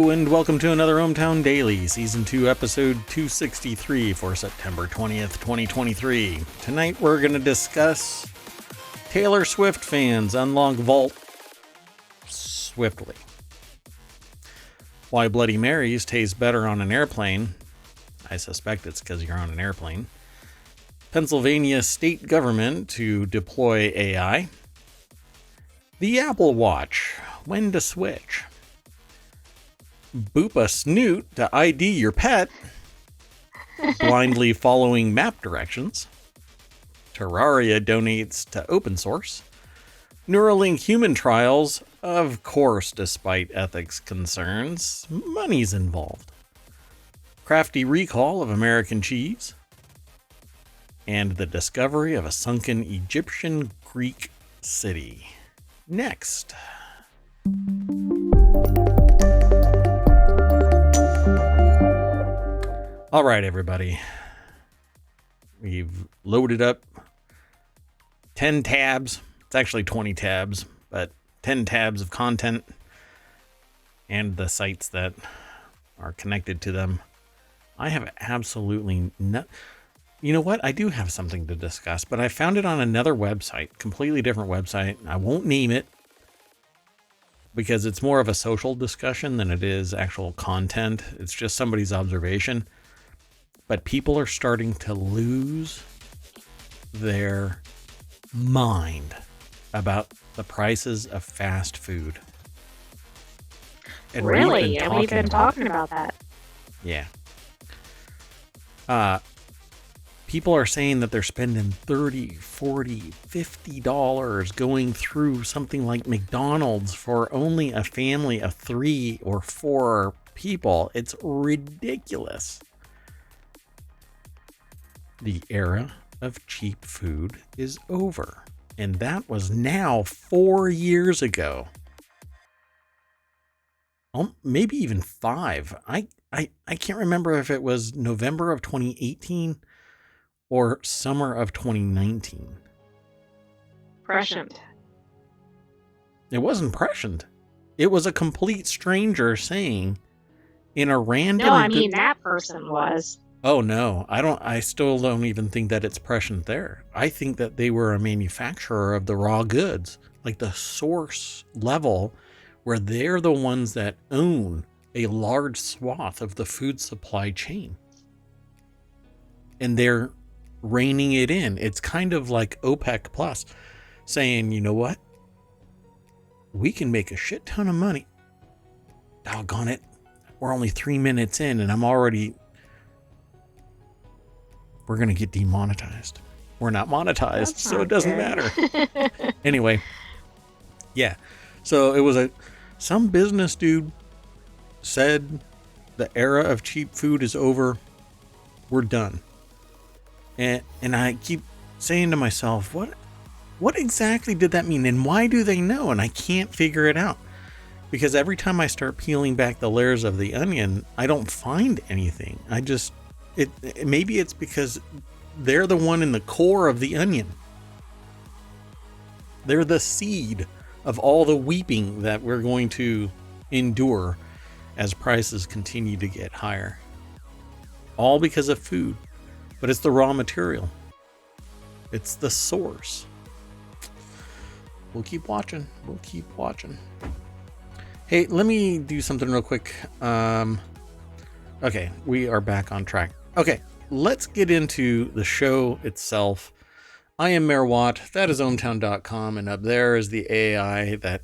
And welcome to another ohmTown Daily, Season 2, Episode 263 for September 20th, 2023. Tonight we're going to discuss Taylor Swift fans unlock vault swiftly. Why Bloody Marys taste better on an airplane. I suspect it's because you're on an airplane. Pennsylvania state government to deploy AI. The Apple Watch, when to switch. Boop a Snoot to ID your pet. Blindly following map directions. Terraria donates to open source. Neuralink Human Trials, of course, despite ethics concerns, money's involved. Krafty recall of American cheese. And the discovery of a sunken Egyptian Greek city. Next. All right, everybody. We've loaded up 10 tabs. It's actually 20 tabs, but 10 tabs of content and the sites that are connected to them. I have absolutely no... You know what? I do have something to discuss, but I found it on another website, completely different website. I won't name it because it's more of a social discussion than it is actual content. It's just somebody's observation. But people are starting to lose their mind about the prices of fast food. And really? And we've been talking about that. Yeah. People are saying that they're spending $30, $40, $50 going through something like McDonald's for only a family of 3 or 4 people. It's ridiculous. The era of cheap food is over. And that was now 4 years ago. Maybe even 5. I can't remember if it was November of 2018 or summer of 2019. Prescient. It wasn't prescient. It was a complete stranger saying in a random... No, I mean that person was. Oh no, I still don't even think that it's prescient there. I think that they were a manufacturer of the raw goods, like the source level where they're the ones that own a large swath of the food supply chain. And they're reining it in. It's kind of like OPEC Plus saying, you know what? We can make a shit ton of money. Doggone it. We're only 3 minutes in and we're going to get demonetized. We're not monetized, so it doesn't matter. Anyway, yeah. So it was some business dude said the era of cheap food is over. We're done. And I keep saying to myself, what exactly did that mean? And why do they know? And I can't figure it out. Because every time I start peeling back the layers of the onion, I don't find anything. Maybe it's because they're the one in the core of the onion. They're the seed of all the weeping that we're going to endure as prices continue to get higher. All because of food. But it's the raw material. It's the source. We'll keep watching. Hey, let me do something real quick. Okay, we are back on track. Okay, let's get into the show itself. I am Mayor Watt. That is ohmTown.com. And up there is the AI that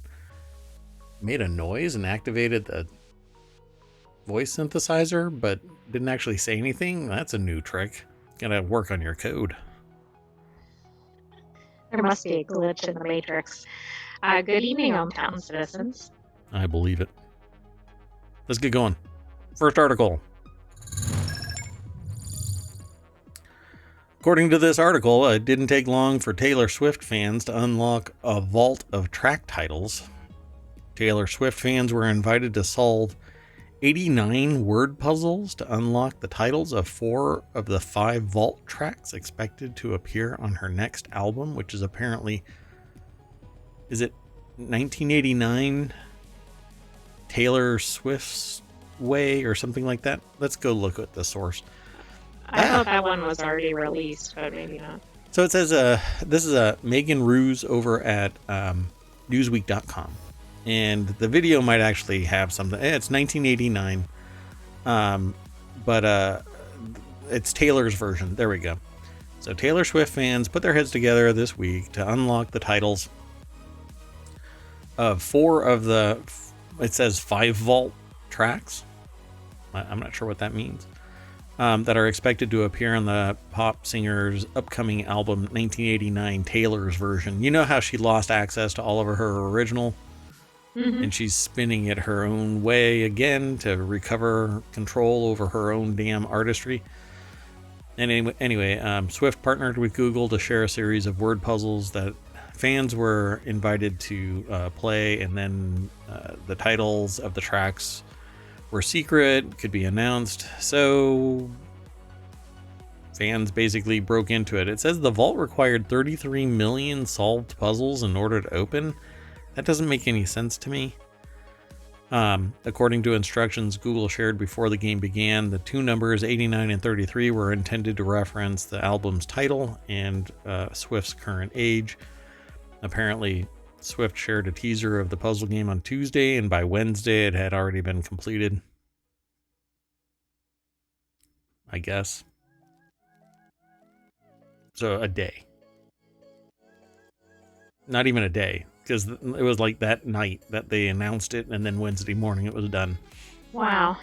made a noise and activated the voice synthesizer, but didn't actually say anything. That's a new trick. Gotta work on your code. There must be a glitch in the matrix. Good evening, ohmTown citizens. I believe it. Let's get going. First article. According to this article, it didn't take long for Taylor Swift fans to unlock a vault of track titles. Taylor Swift fans were invited to solve 89 word puzzles to unlock the titles of 4 of the 5 vault tracks expected to appear on her next album, which is apparently, is it 1989 Taylor Swift's way or something like that. Let's go look at the source. I thought that one was already released, but maybe not. So it says this is Megan Ruse over at Newsweek.com, and the video might actually have something. It's 1989, but it's Taylor's version. There we go. So Taylor Swift fans put their heads together this week to unlock the titles of 4 of the, it says 5 vault tracks. I'm not sure what that means. That are expected to appear on the pop singer's upcoming album 1989 Taylor's version. You know how she lost access to all of her original, and she's spinning it her own way again to recover control over her own damn artistry. And anyway, Swift partnered with Google to share a series of word puzzles that fans were invited to play, and then the titles of the tracks were secret, could be announced. So fans basically broke into it. It says the vault required 33 million solved puzzles in order to open. That doesn't make any sense to me. According to instructions Google shared before the game began, the 2 numbers 89 and 33 were intended to reference the album's title and Swift's current age. Apparently, Swift shared a teaser of the puzzle game on Tuesday, and by Wednesday it had already been completed. I guess. So a day. Not even a day, because it was like that night that they announced it, and then Wednesday morning it was done. Wow.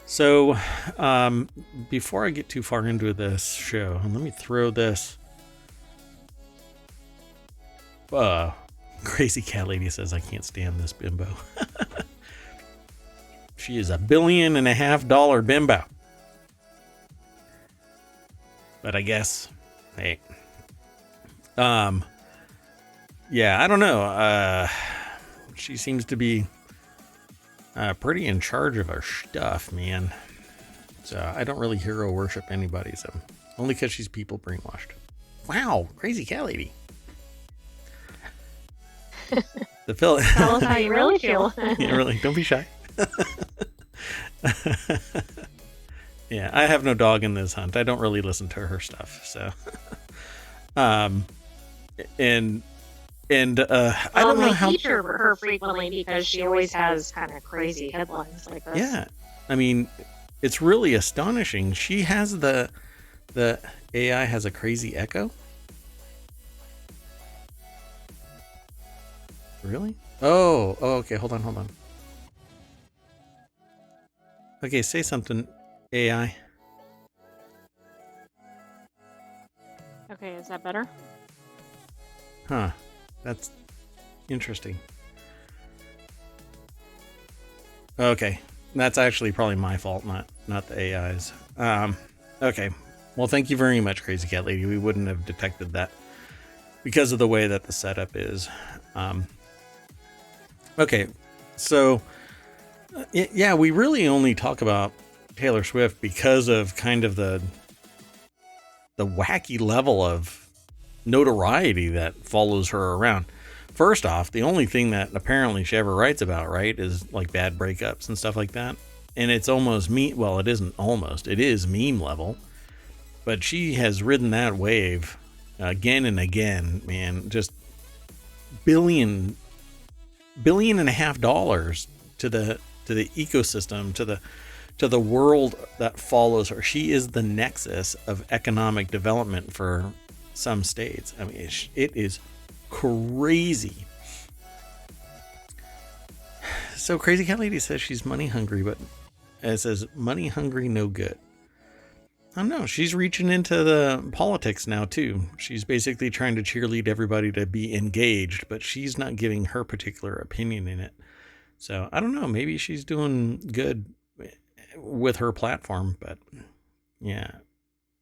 So, before I get too far into this show, let me throw this. Crazy Cat Lady says, I can't stand this bimbo. She is $1.5 billion bimbo. But I guess, hey. Yeah, I don't know. She seems to be pretty in charge of her stuff, man. So I don't really hero worship anybody, so only because she's people brainwashed. Wow, Crazy Cat Lady. Tell us how you really feel. Yeah, really, don't be shy. Yeah, I have no dog in this hunt. I don't really listen to her stuff, so. I don't know how. We feature her frequently because she always has kind of crazy headlines like this. Yeah, I mean, it's really astonishing. She has the AI has a crazy echo. Really? Oh, okay. Hold on. Okay, say something, AI. Okay, is that better? Huh. That's interesting. Okay. That's actually probably my fault, not the AI's. Okay. Well, thank you very much, Crazy Cat Lady. We wouldn't have detected that because of the way that the setup is. Okay. So, yeah, we really only talk about Taylor Swift because of kind of the wacky level of notoriety that follows her around. First off, the only thing that apparently she ever writes about, right, is like bad breakups and stuff like that. And it's almost well, it isn't almost, it is meme level. But she has ridden that wave again and again, man. Just $1.5 billion to the ecosystem, to the world that follows her. She is the nexus of economic development for some states. I mean, it is crazy. So Crazy Cat Lady says she's money hungry, but it says money hungry, no good. I don't know. She's reaching into the politics now too. She's basically trying to cheerlead everybody to be engaged, but she's not giving her particular opinion in it. So I don't know. Maybe she's doing good with her platform, but yeah.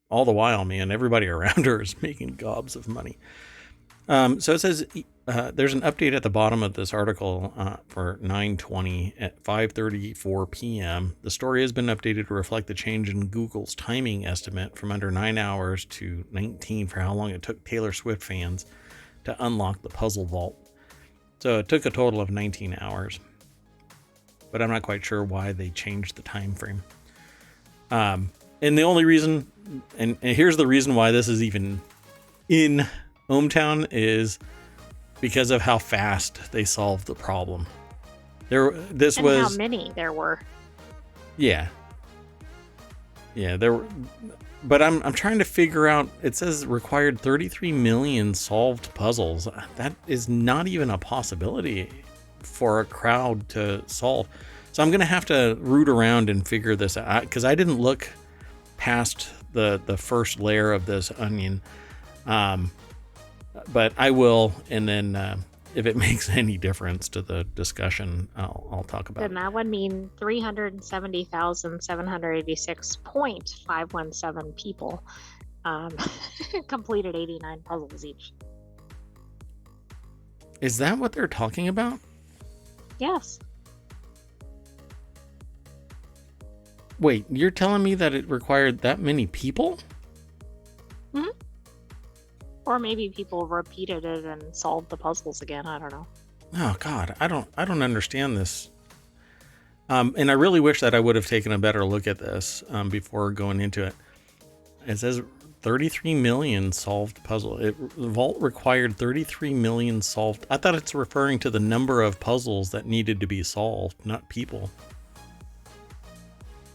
All the while, man, everybody around her is making gobs of money. So it says there's an update at the bottom of this article for 9/20 at 5:34 p.m. The story has been updated to reflect the change in Google's timing estimate from under 9 hours to 19 for how long it took Taylor Swift fans to unlock the puzzle vault. So it took a total of 19 hours. but I'm not quite sure why they changed the time frame. And the only reason, and here's the reason why this is even in ohmTown, is because of how fast they solved the problem. This and was how many there were. Yeah, there were, but I'm trying to figure out. It says required 33 million solved puzzles. That is not even a possibility for a crowd to solve. So I'm gonna have to root around and figure this out, because I didn't look past the first layer of this onion, but I will, and then if it makes any difference to the discussion, I'll talk about Then it. that would mean 370,786.517 people completed 89 puzzles each. Is that what they're talking about? Yes. Wait, you're telling me that it required that many people? Mm-hmm. Or maybe people repeated it and solved the puzzles again. I don't know. Oh God, I don't understand this. And I really wish that I would have taken a better look at this before going into it. It says 33 million solved puzzle. Vault required 33 million solved. I thought it's referring to the number of puzzles that needed to be solved, not people.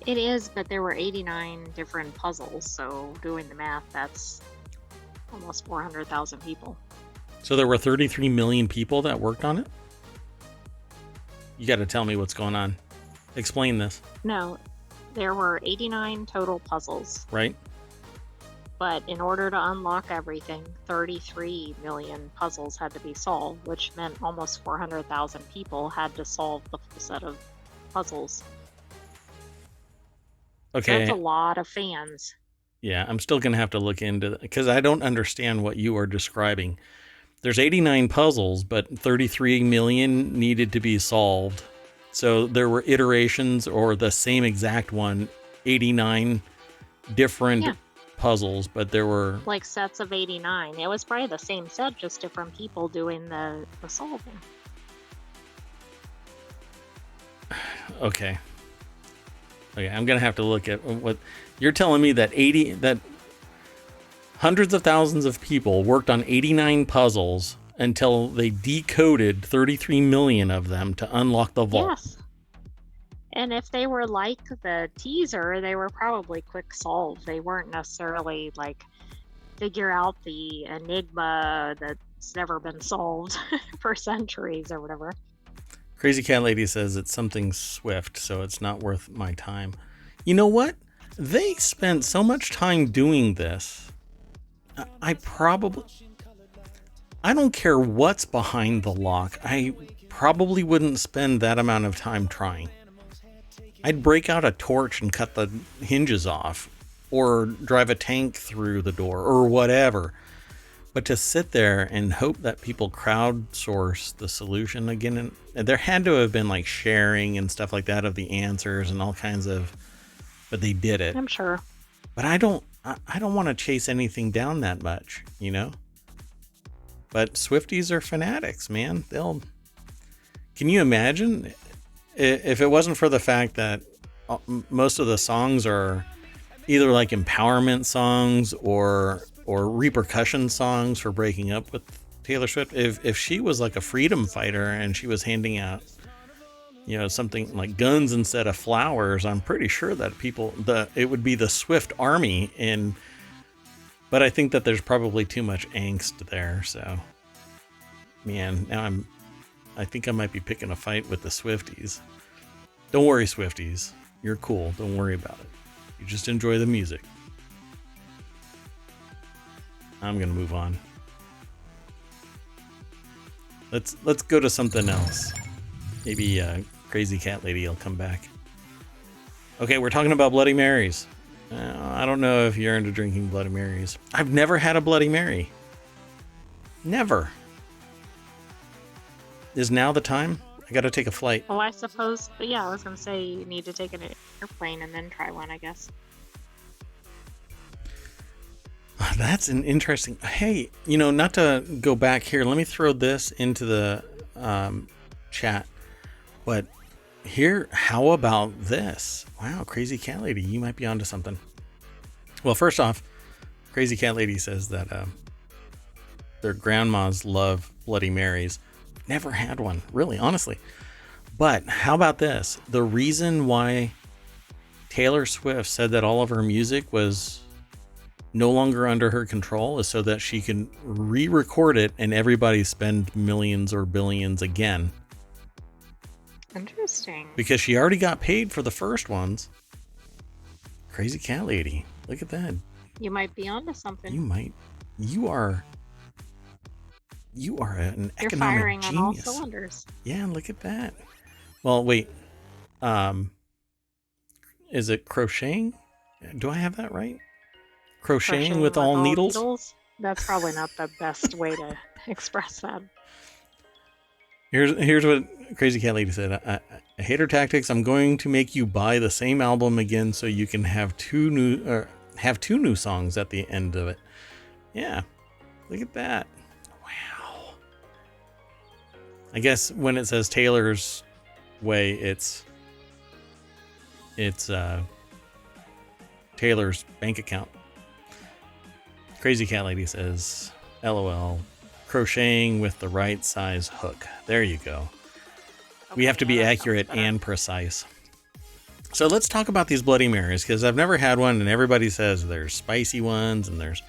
It is, but there were 89 different puzzles. So doing the math, that's almost 400,000 people. So there were 33 million people that worked on it? You got to tell me what's going on. Explain this. No, there were 89 total puzzles. Right? But in order to unlock everything, 33 million puzzles had to be solved, which meant almost 400,000 people had to solve the full set of puzzles. Okay. That's a lot of fans. Yeah, I'm still going to have to look into it, because I don't understand what you are describing. There's 89 puzzles, but 33 million needed to be solved. So there were iterations, or the same exact one, 89 different puzzles, but there were like sets of 89. It was probably the same set, just different people doing the solving. Okay, I'm going to have to look at what you're telling me, that hundreds of thousands of people worked on 89 puzzles until they decoded 33 million of them to unlock the vault. Yes. And if they were like the teaser, they were probably quick solved. They weren't necessarily like figure out the enigma that's never been solved for centuries or whatever. Crazy Cat Lady says it's something swift, so it's not worth my time. You know what? They spent so much time doing this. I don't care what's behind the lock. I probably wouldn't spend that amount of time trying. I'd break out a torch and cut the hinges off, or drive a tank through the door, or whatever. But to sit there and hope that people crowdsource the solution again, and there had to have been like sharing and stuff like that of the answers and all kinds of, but they did it. I'm sure. But I don't want to chase anything down that much, you know? But Swifties are fanatics, man. Can you imagine if it wasn't for the fact that most of the songs are either like empowerment songs or repercussion songs for breaking up with Taylor Swift? If she was like a freedom fighter and she was handing out, you know, something like guns instead of flowers, I'm pretty sure that it would be the Swift army. But I think that there's probably too much angst there. So, man, now I think I might be picking a fight with the Swifties. Don't worry, Swifties. You're cool. Don't worry about it. You just enjoy the music. I'm going to move on. Let's go to something else. Maybe Crazy Cat Lady will come back. Okay, we're talking about Bloody Marys. I don't know if you're into drinking Bloody Marys. I've never had a Bloody Mary. Never. Is now the time? I gotta take a flight. Well, I suppose, but yeah, I was going to say you need to take an airplane and then try one, I guess. That's an interesting... Hey, you know, not to go back here, let me throw this into the chat. But how about this? Wow, Crazy Cat Lady, you might be onto something. Well, first off, Crazy Cat Lady says that their grandmas love Bloody Marys. Never had one, really, honestly. But how about this? The reason why Taylor Swift said that all of her music was no longer under her control is so that she can re-record it and everybody spend millions or billions again. Interesting. Because she already got paid for the first ones. Crazy Cat Lady. Look at that. You might be onto something. You are an You're economic firing genius. on all cylinders. Yeah, look at that. Well, wait. Is it crocheting? Do I have that right? Crocheting with all needles? That's probably not the best way to express that. Here's what Crazy Cat Lady said. I hate her tactics. I'm going to make you buy the same album again so you can have two new songs at the end of it. Yeah, look at that. Wow. I guess when it says Taylor's way, it's Taylor's bank account. Crazy Cat Lady says, LOL, crocheting with the right size hook. There you go. We have to be accurate and precise. So let's talk about these Bloody Marys, because I've never had one, and everybody says there's spicy ones, and there's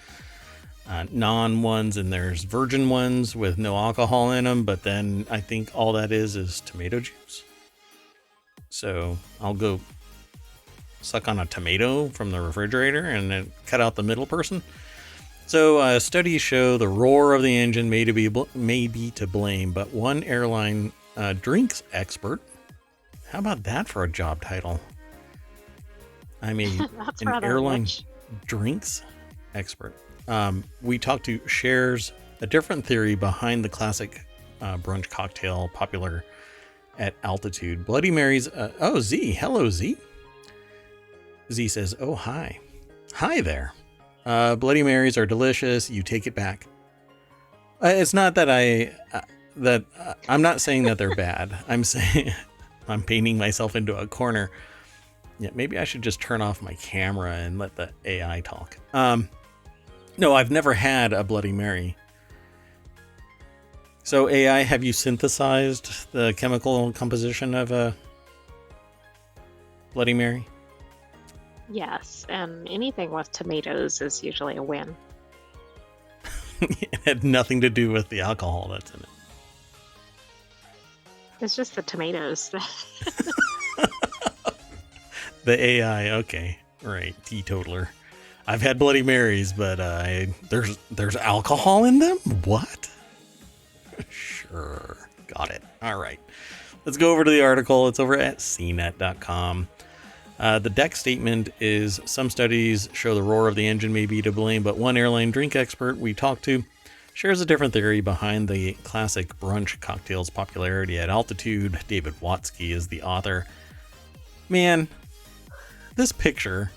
non ones, and there's virgin ones with no alcohol in them, but then I think all that is tomato juice. So I'll go suck on a tomato from the refrigerator and then cut out the middle person. So studies show the roar of the engine may be to blame, but one airline drinks expert. How about that for a job title? I'm an airline rich. Drinks expert. We talked to shares a different theory behind the classic brunch cocktail popular at altitude. Bloody Marys. Z. Hello, Z. Z says, oh, hi. Hi there. Bloody Marys are delicious. You take it back. It's not that I'm not saying that they're bad. I'm saying I'm painting myself into a corner. Yeah, maybe I should just turn off my camera and let the AI talk. No, I've never had a Bloody Mary. So AI, have you synthesized the chemical composition of a Bloody Mary? Yes, and anything with tomatoes is usually a win. It had nothing to do with the alcohol that's in it. It's just the tomatoes. The AI, okay. Right, teetotaler. I've had Bloody Marys, but there's alcohol in them? What? Sure. Got it. All right. Let's go over to the article. It's over at cnet.com. The deck statement is, some studies show the roar of the engine may be to blame, but one airline drink expert we talked to shares a different theory behind the classic brunch cocktail's popularity at altitude. David Watsky is the author. Man, this picture,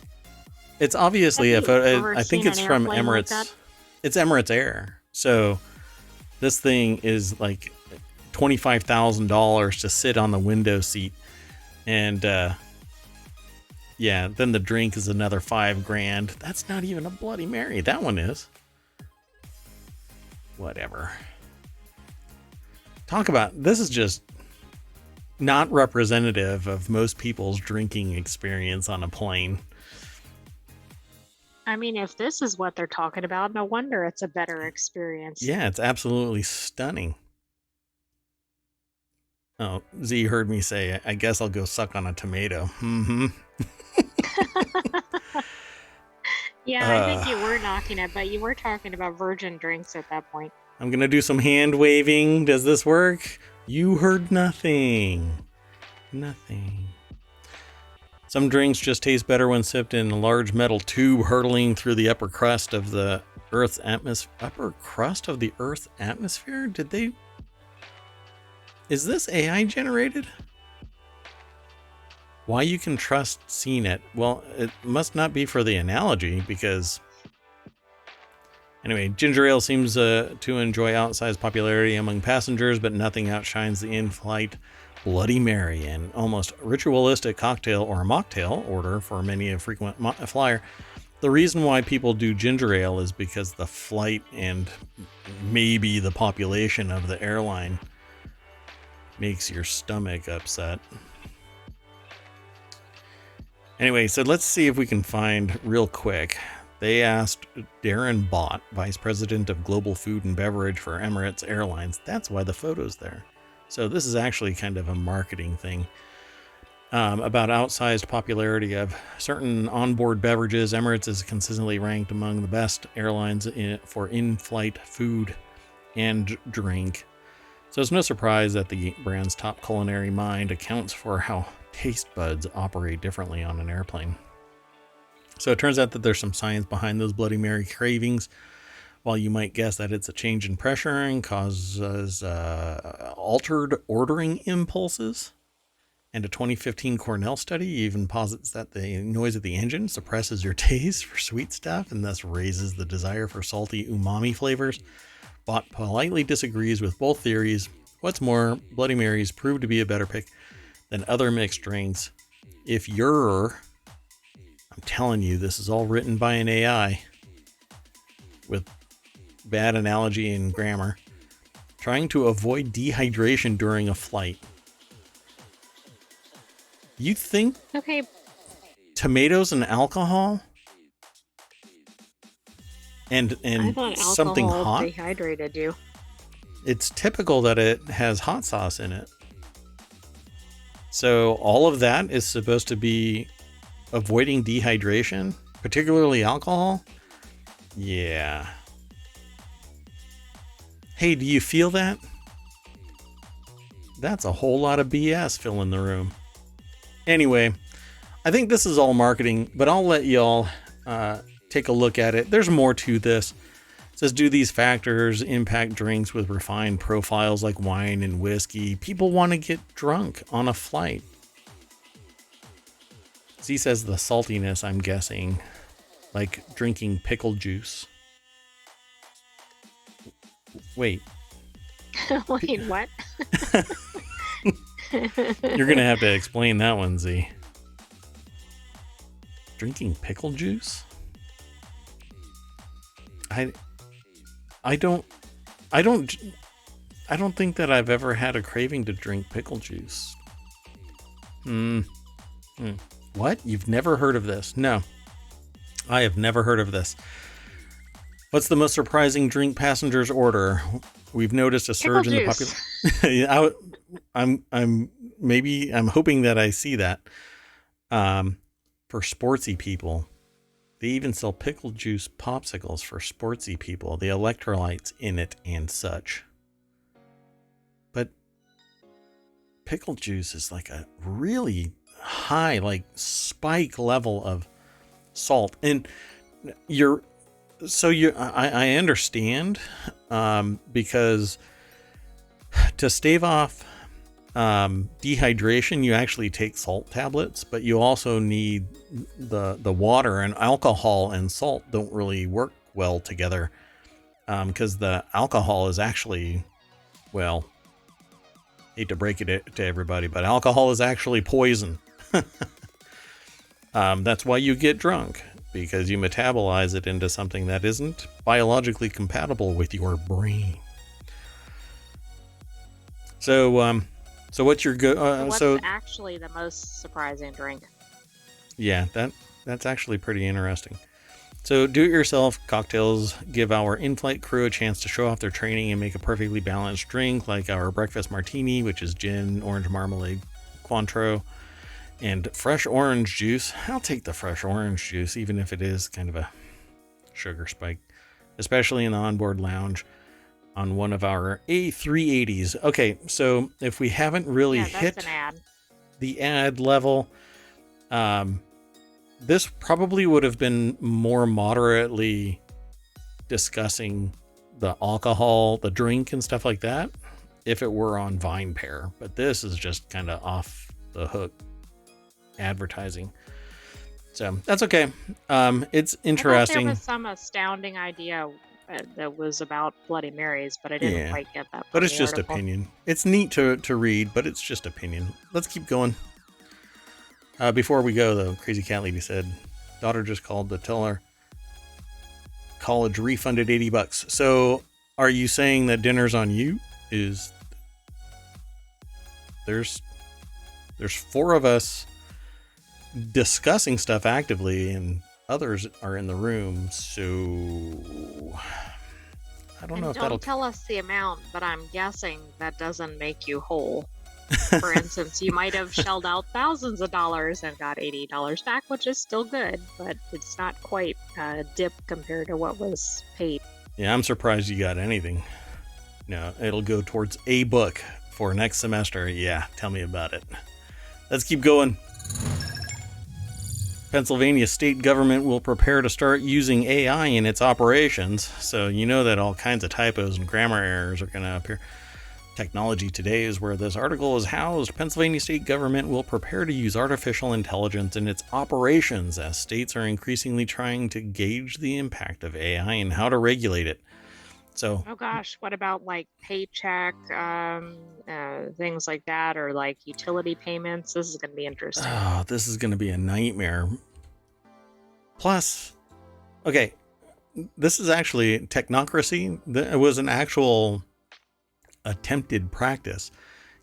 it's obviously a photo. I think it's from Emirates. Like it's Emirates Air. So this thing is like $25,000 to sit on the window seat. And, yeah, then the drink is another $5,000. That's not even a Bloody Mary. That one is. Whatever. Talk about, this is just not representative of most people's drinking experience on a plane. I mean, if this is what they're talking about, no wonder it's a better experience. Yeah, it's absolutely stunning. Oh, Z heard me say, I guess I'll go suck on a tomato. Mm-hmm. Yeah, I think you were knocking it, but you were talking about virgin drinks at that point. I'm going to do some hand waving. Does this work? You heard nothing. Nothing. Some drinks just taste better when sipped in a large metal tube hurtling through the upper crust of the Earth's atmosphere. Upper crust of the Earth's atmosphere? Did they... Is this AI generated? Why you can trust CNET? Well, it must not be for the analogy, because... Anyway, ginger ale seems to enjoy outsized popularity among passengers, but nothing outshines the in-flight Bloody Mary, an almost ritualistic cocktail or a mocktail order for many a frequent flyer. The reason why people do ginger ale is because the flight and maybe the population of the airline makes your stomach upset. Anyway, so let's see if we can find real quick. They asked Darren Bott, Vice President of Global Food and Beverage for Emirates Airlines. That's why the photo's there. So this is actually kind of a marketing thing. About outsized popularity of certain onboard beverages. Emirates is consistently ranked among the best airlines for in-flight food and drink. So it's no surprise that the brand's top culinary mind accounts for how taste buds operate differently on an airplane. So it turns out that there's some science behind those Bloody Mary cravings. While you might guess that it's a change in pressure and causes altered ordering impulses, and a 2015 Cornell study even posits that the noise of the engine suppresses your taste for sweet stuff and thus raises the desire for salty umami flavors. Bott politely disagrees with both theories. What's more, Bloody Marys prove to be a better pick than other mixed drinks. If you're, I'm telling you, this is all written by an AI with bad analogy and grammar, trying to avoid dehydration during a flight. You think tomatoes and alcohol and I thought something alcohol hot? dehydrated you. It's typical that it has hot sauce in it. So all of that is supposed to be avoiding dehydration, particularly alcohol. Yeah. Hey, do you feel that? That's a whole lot of BS filling the room. Anyway, I think this is all marketing, but I'll let y'all take a look at it. There's more to this. It says, do these factors impact drinks with refined profiles like wine and whiskey? People want to get drunk on a flight. Z says the saltiness, I'm guessing, like drinking pickle juice. Wait. Wait, what? You're going to have to explain that one, Z. Drinking pickle juice? I don't think that I've ever had a craving to drink pickle juice. What? You've never heard of this? No. I have never heard of this. What's the most surprising drink passengers order? We've noticed a surge in the popular. I'm hoping that I see that. For sportsy people, they even sell pickle juice popsicles for sportsy people. The electrolytes in it and such. But pickle juice is like a really high, like spike level of salt, and I understand, because to stave off dehydration, you actually take salt tablets, but you also need the water, and alcohol and salt don't really work well together, because the alcohol is actually, well, hate to break it to everybody, but alcohol is actually poison. That's why you get drunk, because you metabolize it into something that isn't biologically compatible with your brain. So what's your what's actually the most surprising drink? Yeah, that's actually pretty interesting. So do-it-yourself cocktails give our in-flight crew a chance to show off their training and make a perfectly balanced drink, like our breakfast martini, which is gin, orange marmalade, Cointreau, and fresh orange juice. I'll take the fresh orange juice, even if it is kind of a sugar spike, especially in the onboard lounge on one of our A380s. Okay, so if we haven't really hit the ad level, this probably would have been more moderately discussing the alcohol, the drink and stuff like that, if it were on VinePair. But this is just kind of off the hook advertising. So that's okay. It's interesting. There was some astounding idea that was about Bloody Marys, but I didn't Yeah. quite get that. But From it's the just article. opinion. It's neat to read, but it's just opinion. Let's keep going. Before we go, though, Crazy Cat Lady said, daughter just called to tell her college refunded $80. So are you saying that dinner's on you? There's 4 of us discussing stuff actively, and others are in the room, so I don't know if that'll... Don't tell us the amount, but I'm guessing that doesn't make you whole. For instance, you might have shelled out thousands of dollars and got $80 back, which is still good, but it's not quite a dip compared to what was paid. Yeah, I'm surprised you got anything. No, it'll go towards a book for next semester. Yeah, tell me about it. Let's keep going. Pennsylvania state government will prepare to start using AI in its operations. So you know that all kinds of typos and grammar errors are going to appear. Technology Today is where this article is housed. Pennsylvania state government will prepare to use artificial intelligence in its operations as states are increasingly trying to gauge the impact of AI and how to regulate it. So, oh gosh, what about like paycheck, things like that, or like utility payments? This is going to be interesting. Oh, this is going to be a nightmare. Plus, okay, this is actually technocracy. It was an actual attempted practice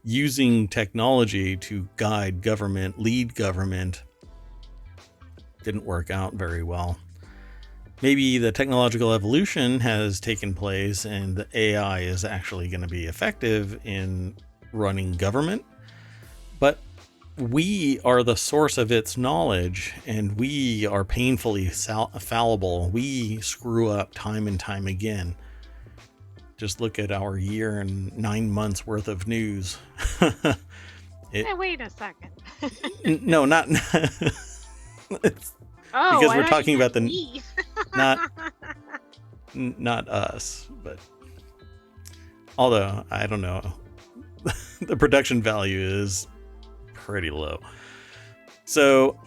using technology to guide government, lead government. Didn't work out very well. Maybe the technological evolution has taken place and the AI is actually going to be effective in running government, but we are the source of its knowledge and we are painfully fallible. We screw up time and time again. Just look at our year and 9 months worth of news. Hey, wait a second. No, not because we're talking about the not us, but although I don't know, the production value is pretty low. So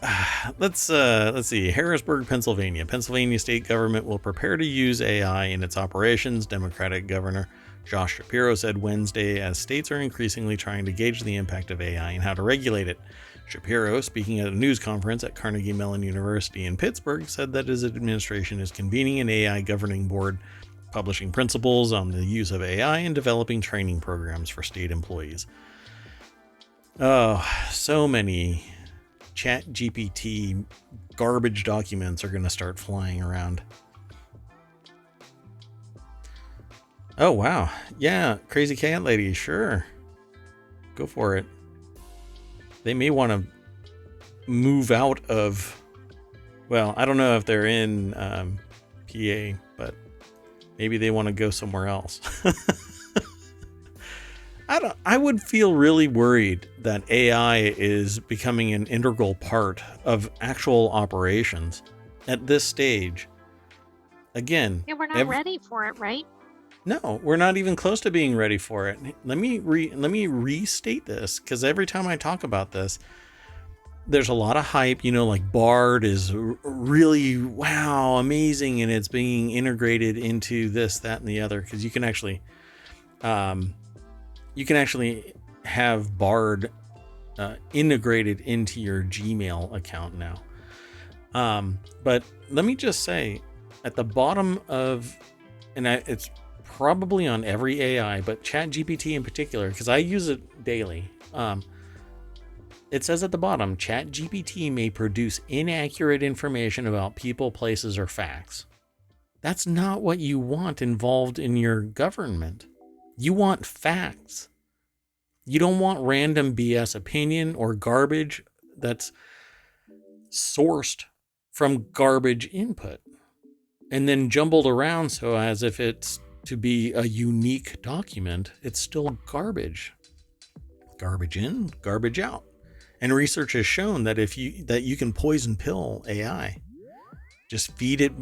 let's see. Harrisburg, Pennsylvania. Pennsylvania state government will prepare to use AI in its operations, Democratic Governor Josh Shapiro said Wednesday, as states are increasingly trying to gauge the impact of AI and how to regulate it. Shapiro, speaking at a news conference at Carnegie Mellon University in Pittsburgh, said that his administration is convening an AI governing board, publishing principles on the use of AI, and developing training programs for state employees. Oh, so many ChatGPT garbage documents are going to start flying around. Oh, wow. Yeah, Crazy Cat Lady, sure. Go for it. They may want to move out of... Well, I don't know if they're in PA, but maybe they want to go somewhere else. I would feel really worried that AI is becoming an integral part of actual operations at this stage. Again, yeah, we're not ready for it, right? No, we're not even close to being ready for it. Let me restate this, because every time I talk about this, there's a lot of hype. You know, like Bard is really wow, amazing, and it's being integrated into this, that, and the other. Because you can actually have Bard integrated into your Gmail account now. But let me just say, at the bottom of, it's probably on every AI, but ChatGPT in particular, because I use it daily. It says at the bottom, ChatGPT may produce inaccurate information about people, places, or facts. That's not what you want involved in your government. You want facts. You don't want random BS opinion or garbage that's sourced from garbage input and then jumbled around so as if it's to be a unique document. It's still garbage. Garbage in, garbage out. And research has shown that you can poison pill AI. Just feed it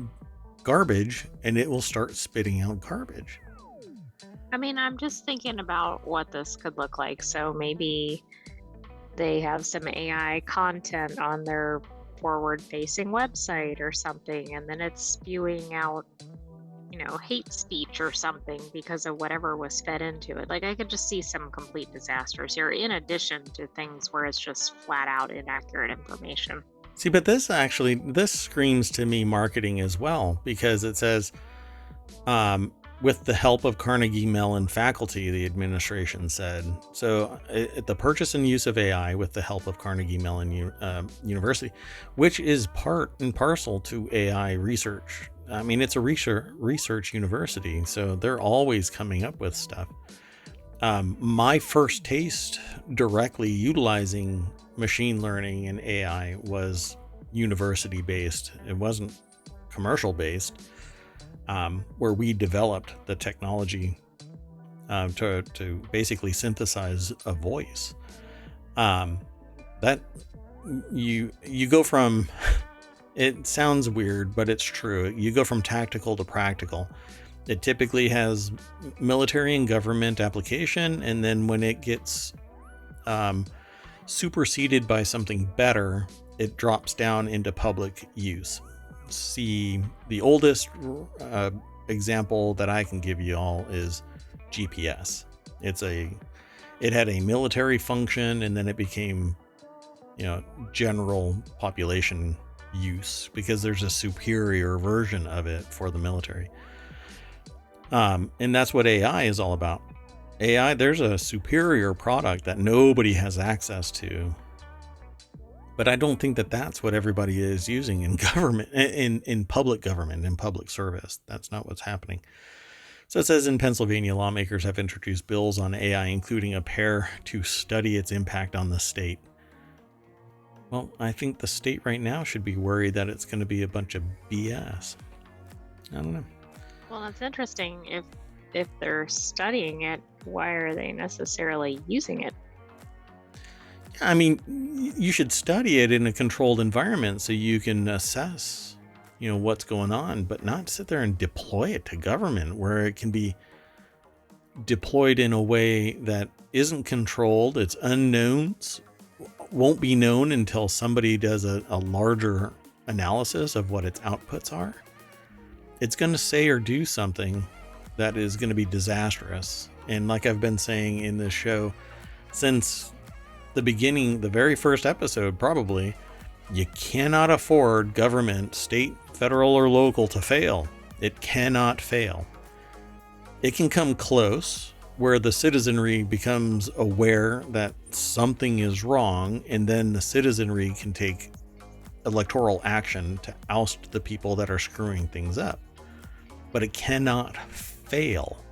garbage and it will start spitting out garbage. I mean, I'm just thinking about what this could look like. So maybe they have some AI content on their forward-facing website or something, and then it's spewing out, hate speech or something because of whatever was fed into it. Like, I could just see some complete disasters here, in addition to things where it's just flat out inaccurate information. See, but this screams to me marketing as well, because it says, with the help of Carnegie Mellon faculty, the administration said. So the purchase and use of AI with the help of Carnegie Mellon University, which is part and parcel to AI research. I mean, it's a research university, so they're always coming up with stuff. My first taste directly utilizing machine learning and AI was university based. It wasn't commercial based, where we developed the technology to basically synthesize a voice. That you go from, it sounds weird, but it's true. You go from tactical to practical. It typically has military and government application, and then when it gets superseded by something better, it drops down into public use. See, the oldest example that I can give you all is GPS. It had a military function, and then it became, general population use because there's a superior version of it for the military. And that's what AI is all about. AI, there's a superior product that nobody has access to. But I don't think that that's what everybody is using in government, in public government, in public service. That's not what's happening. So it says in Pennsylvania, lawmakers have introduced bills on AI, including a pair to study its impact on the state. Well, I think the state right now should be worried that it's going to be a bunch of BS. I don't know. Well, it's interesting. If they're studying it, why are they necessarily using it? I mean, you should study it in a controlled environment so you can assess, what's going on, but not sit there and deploy it to government where it can be deployed in a way that isn't controlled. It's unknowns, won't be known until somebody does a larger analysis of what its outputs are. It's going to say or do something that is going to be disastrous. And like I've been saying in this show since the beginning, the very first episode, probably, you cannot afford government, state, federal, or local to fail. It cannot fail. It can come close where the citizenry becomes aware that something is wrong, and then the citizenry can take electoral action to oust the people that are screwing things up. But it cannot fail.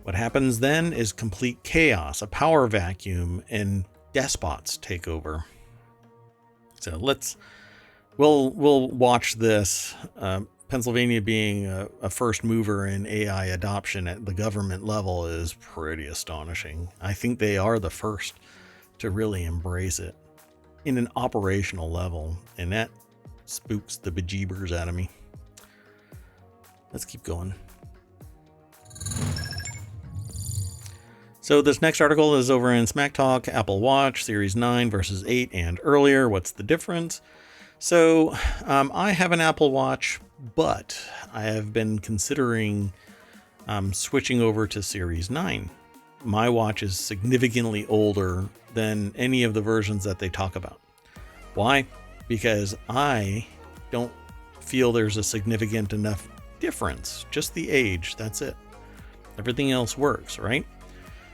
What happens then is complete chaos, a power vacuum, and despots take over. So we'll watch this. Pennsylvania being a first mover in AI adoption at the government level is pretty astonishing. I think they are the first to really embrace it in an operational level, and that spooks the bejeebers out of me. Let's keep going. So this next article is over in Smack Talk, Apple Watch, Series 9 versus 8 and earlier. What's the difference? So I have an Apple Watch, but I have been considering switching over to Series 9. My watch is significantly older than any of the versions that they talk about. Why? Because I don't feel there's a significant enough difference. Just the age, that's it. Everything else works, right?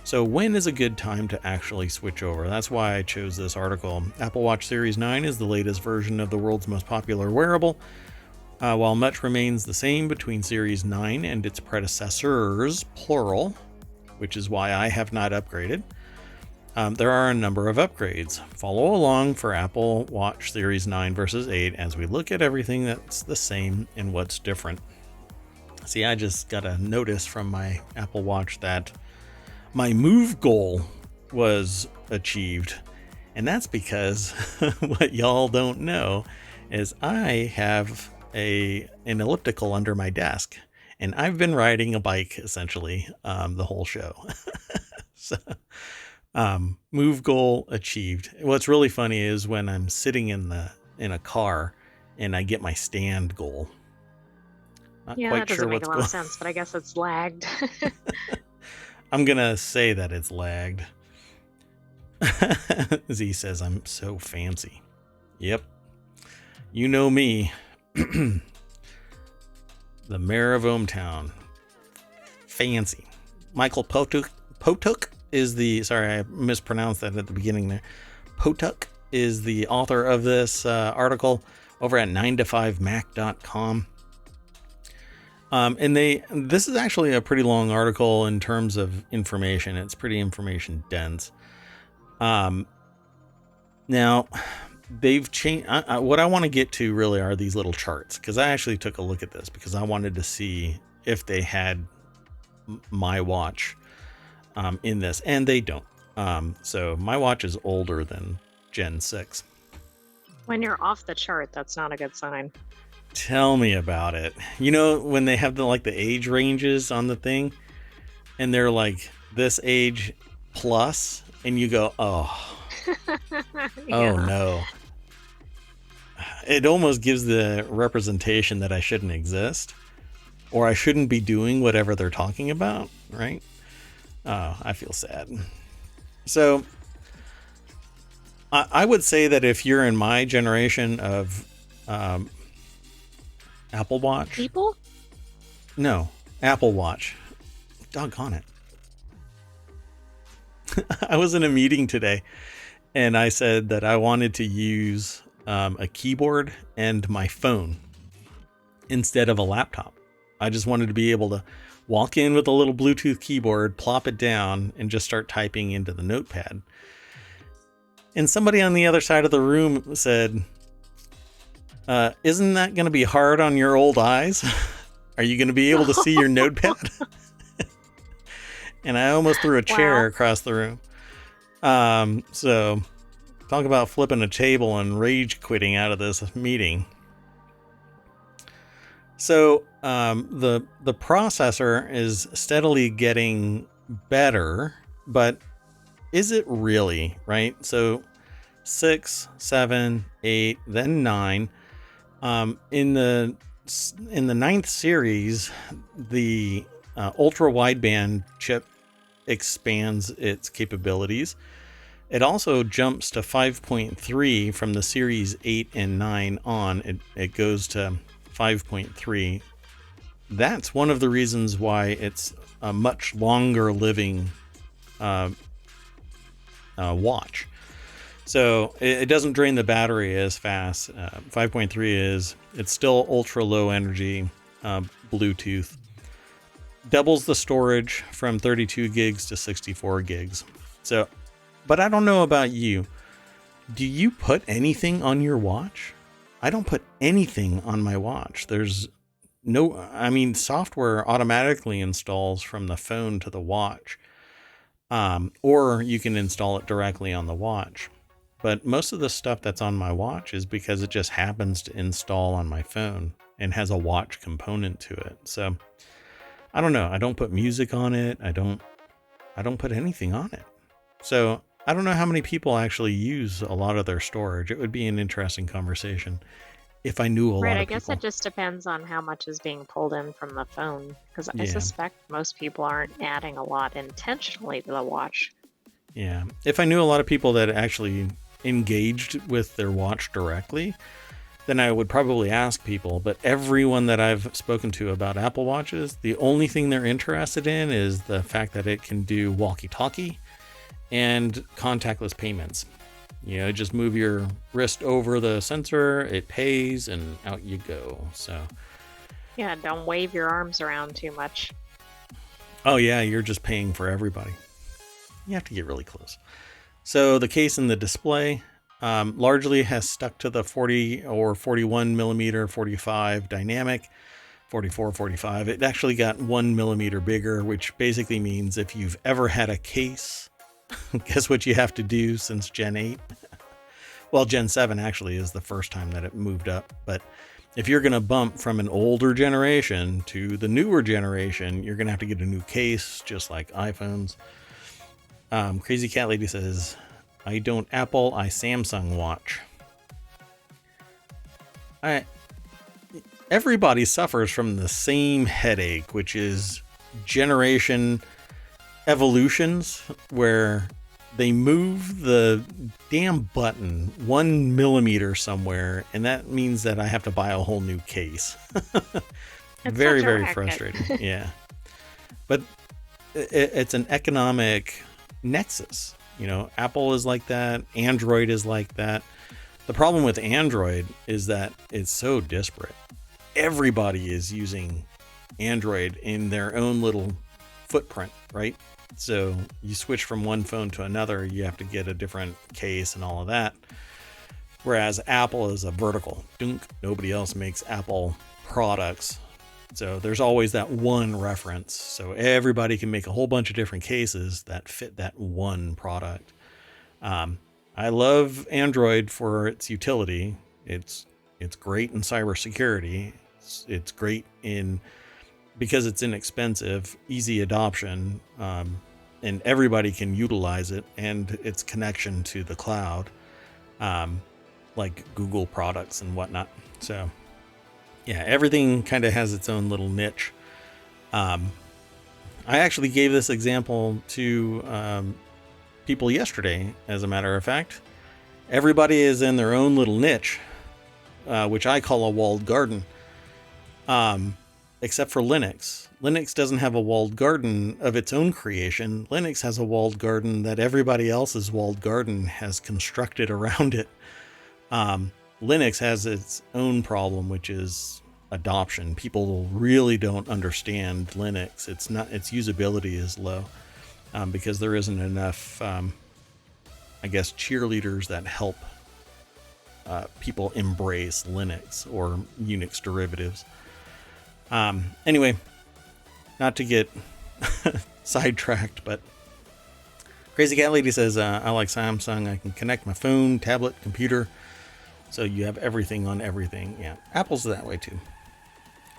So when is a good time to actually switch over? That's why I chose this article. Apple Watch Series 9 is the latest version of the world's most popular wearable. While much remains the same between Series 9 and its predecessors, plural, which is why I have not upgraded, there are a number of upgrades. Follow along for Apple Watch Series 9 versus 8 as we look at everything that's the same and what's different. See, I just got a notice from my Apple Watch that my move goal was achieved. And that's because what y'all don't know is I have an elliptical under my desk, and I've been riding a bike essentially the whole show. So move goal achieved. What's really funny is when I'm sitting in a car and I get my stand goal. Not Yeah, quite that doesn't sure make what's a lot of going. sense, but I guess it's lagged. I'm gonna say that it's lagged. Z says I'm so fancy. Yep. You know me. The mayor of ohmTown. Fancy. Michael Potuk is the, sorry, I mispronounced that at the beginning there. Potuk is the author of this article over at 9to5mac.com. And this is actually a pretty long article in terms of information. It's pretty information dense. Now they've changed. What I want to get to really are these little charts, because I actually took a look at this because I wanted to see if they had my watch in this, and they don't. So my watch is older than Gen 6. When you're off the chart, that's not a good sign. Tell me about it. You know, when they have the age ranges on the thing, and they're like this age plus, and you go, oh, oh no. It almost gives the representation that I shouldn't exist, or I shouldn't be doing whatever they're talking about, right? Oh, I feel sad. So I would say that if you're in my generation of Apple Watch. People? No, Apple Watch. Doggone it. I was in a meeting today and I said that I wanted to use a keyboard and my phone instead of a laptop. I just wanted to be able to walk in with a little Bluetooth keyboard, plop it down, and just start typing into the notepad. And somebody on the other side of the room said, isn't that going to be hard on your old eyes? Are you going to be able to see your notepad? And I almost threw a chair across the room. So talk about flipping a table and rage quitting out of this meeting. So the processor is steadily getting better, but is it really, right? So 6, 7, 8, then 9. In the 9th series, the ultra wideband chip expands its capabilities. It also jumps to 5.3 from the series 8 and 9 on. It goes to 5.3. That's one of the reasons why it's a much longer living watch. So it doesn't drain the battery as fast. 5.3 it's still ultra low energy Bluetooth. Doubles the storage from 32 gigs to 64 gigs. So, but I don't know about you. Do you put anything on your watch? I don't put anything on my watch. There's software automatically installs from the phone to the watch. Or you can install it directly on the watch. But most of the stuff that's on my watch is because it just happens to install on my phone and has a watch component to it. So I don't know. I don't put music on it. I don't put anything on it. So I don't know how many people actually use a lot of their storage. It would be an interesting conversation if I knew a lot of people. Right, I guess it just depends on how much is being pulled in from the phone, because I suspect most people aren't adding a lot intentionally to the watch. Yeah. If I knew a lot of people that actually engaged with their watch directly, then I would probably ask people. But everyone that I've spoken to about Apple Watches, the only thing they're interested in is the fact that it can do walkie-talkie and contactless payments. You know, just move your wrist over the sensor, it pays, and out you go. So yeah, don't wave your arms around too much. Oh yeah, you're just paying for everybody. You have to get really close. So the case and the display largely has stuck to the 40 or 41 millimeter 45 dynamic, 44, 45. It actually got 1 millimeter bigger, which basically means if you've ever had a case, guess what you have to do since Gen 8? Well, Gen 7 actually is the first time that it moved up. But if you're going to bump from an older generation to the newer generation, you're going to have to get a new case, just like iPhones. Crazy Cat Lady says, I don't Apple, I Samsung watch. everybody suffers from the same headache, which is generation evolutions, where they move the damn button 1 millimeter somewhere, and that means that I have to buy a whole new case. Very, very frustrating. Yeah. But it's an economic nexus. Apple is like that. Android is like that. The problem with Android is that it's so disparate. Everybody is using Android in their own little footprint, right? So you switch from one phone to another, you have to get a different case and all of that. Whereas Apple is a vertical. Nobody else makes Apple products. So there's always that one reference. So everybody can make a whole bunch of different cases that fit that one product. I love Android for its utility. It's great in cybersecurity. It's great because it's inexpensive, easy adoption, and everybody can utilize it, and its connection to the cloud, like Google products and whatnot. So yeah, everything kind of has its own little niche. I actually gave this example to people yesterday, as a matter of fact. Everybody is in their own little niche, which I call a walled garden, except for Linux. Linux doesn't have a walled garden of its own creation. Linux has a walled garden that everybody else's walled garden has constructed around it. Linux has its own problem, which is adoption. People really don't understand Linux. Its usability is low, because there isn't enough, cheerleaders that help people embrace Linux or Unix derivatives. Anyway, not to get sidetracked, but Crazy Cat Lady says, I like Samsung. I can connect my phone, tablet, computer. So you have everything on everything. Yeah, Apple's that way too.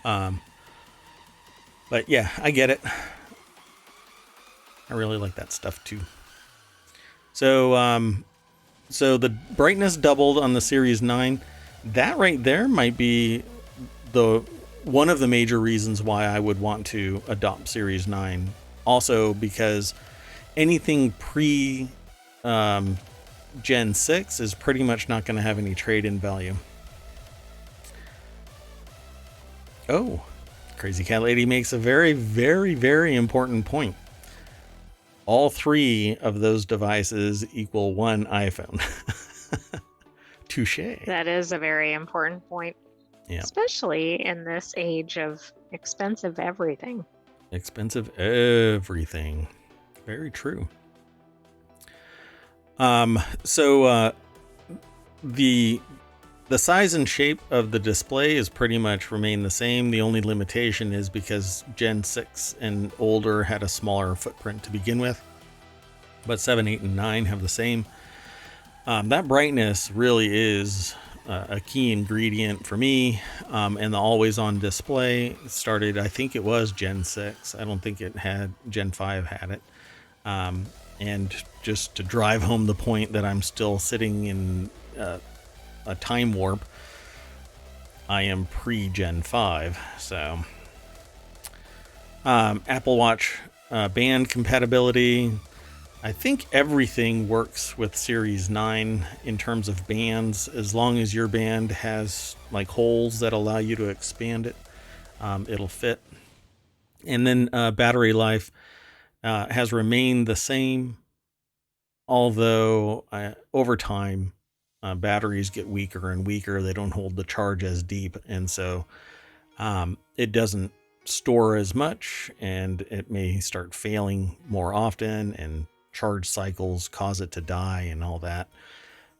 But yeah, I get it. I really like that stuff too. So, so the brightness doubled on the Series 9. That right there might be one of the major reasons why I would want to adopt Series 9. Also because anything pre Gen 6 is pretty much not going to have any trade-in value. Oh, Crazy Cat Lady makes a very, very, very important point. All three of those devices equal one iPhone. Touché. That is a very important point. Yeah. Especially in this age of expensive everything. Expensive everything. Very true. So the size and shape of the display is pretty much remained the same. The only limitation is because Gen 6 and older had a smaller footprint to begin with, but 7, 8, and 9 have the same. That brightness really is a key ingredient for me, and the always-on display started, I think it was Gen 6. I don't think Gen 5 had it. And just to drive home the point that I'm still sitting in a time warp, I am pre-Gen 5. So Apple Watch band compatibility. I think everything works with Series 9 in terms of bands. As long as your band has like holes that allow you to expand it, it'll fit. And then battery life has remained the same, although over time batteries get weaker and weaker. They don't hold the charge as deep, and so it doesn't store as much, and it may start failing more often, and charge cycles cause it to die and all that.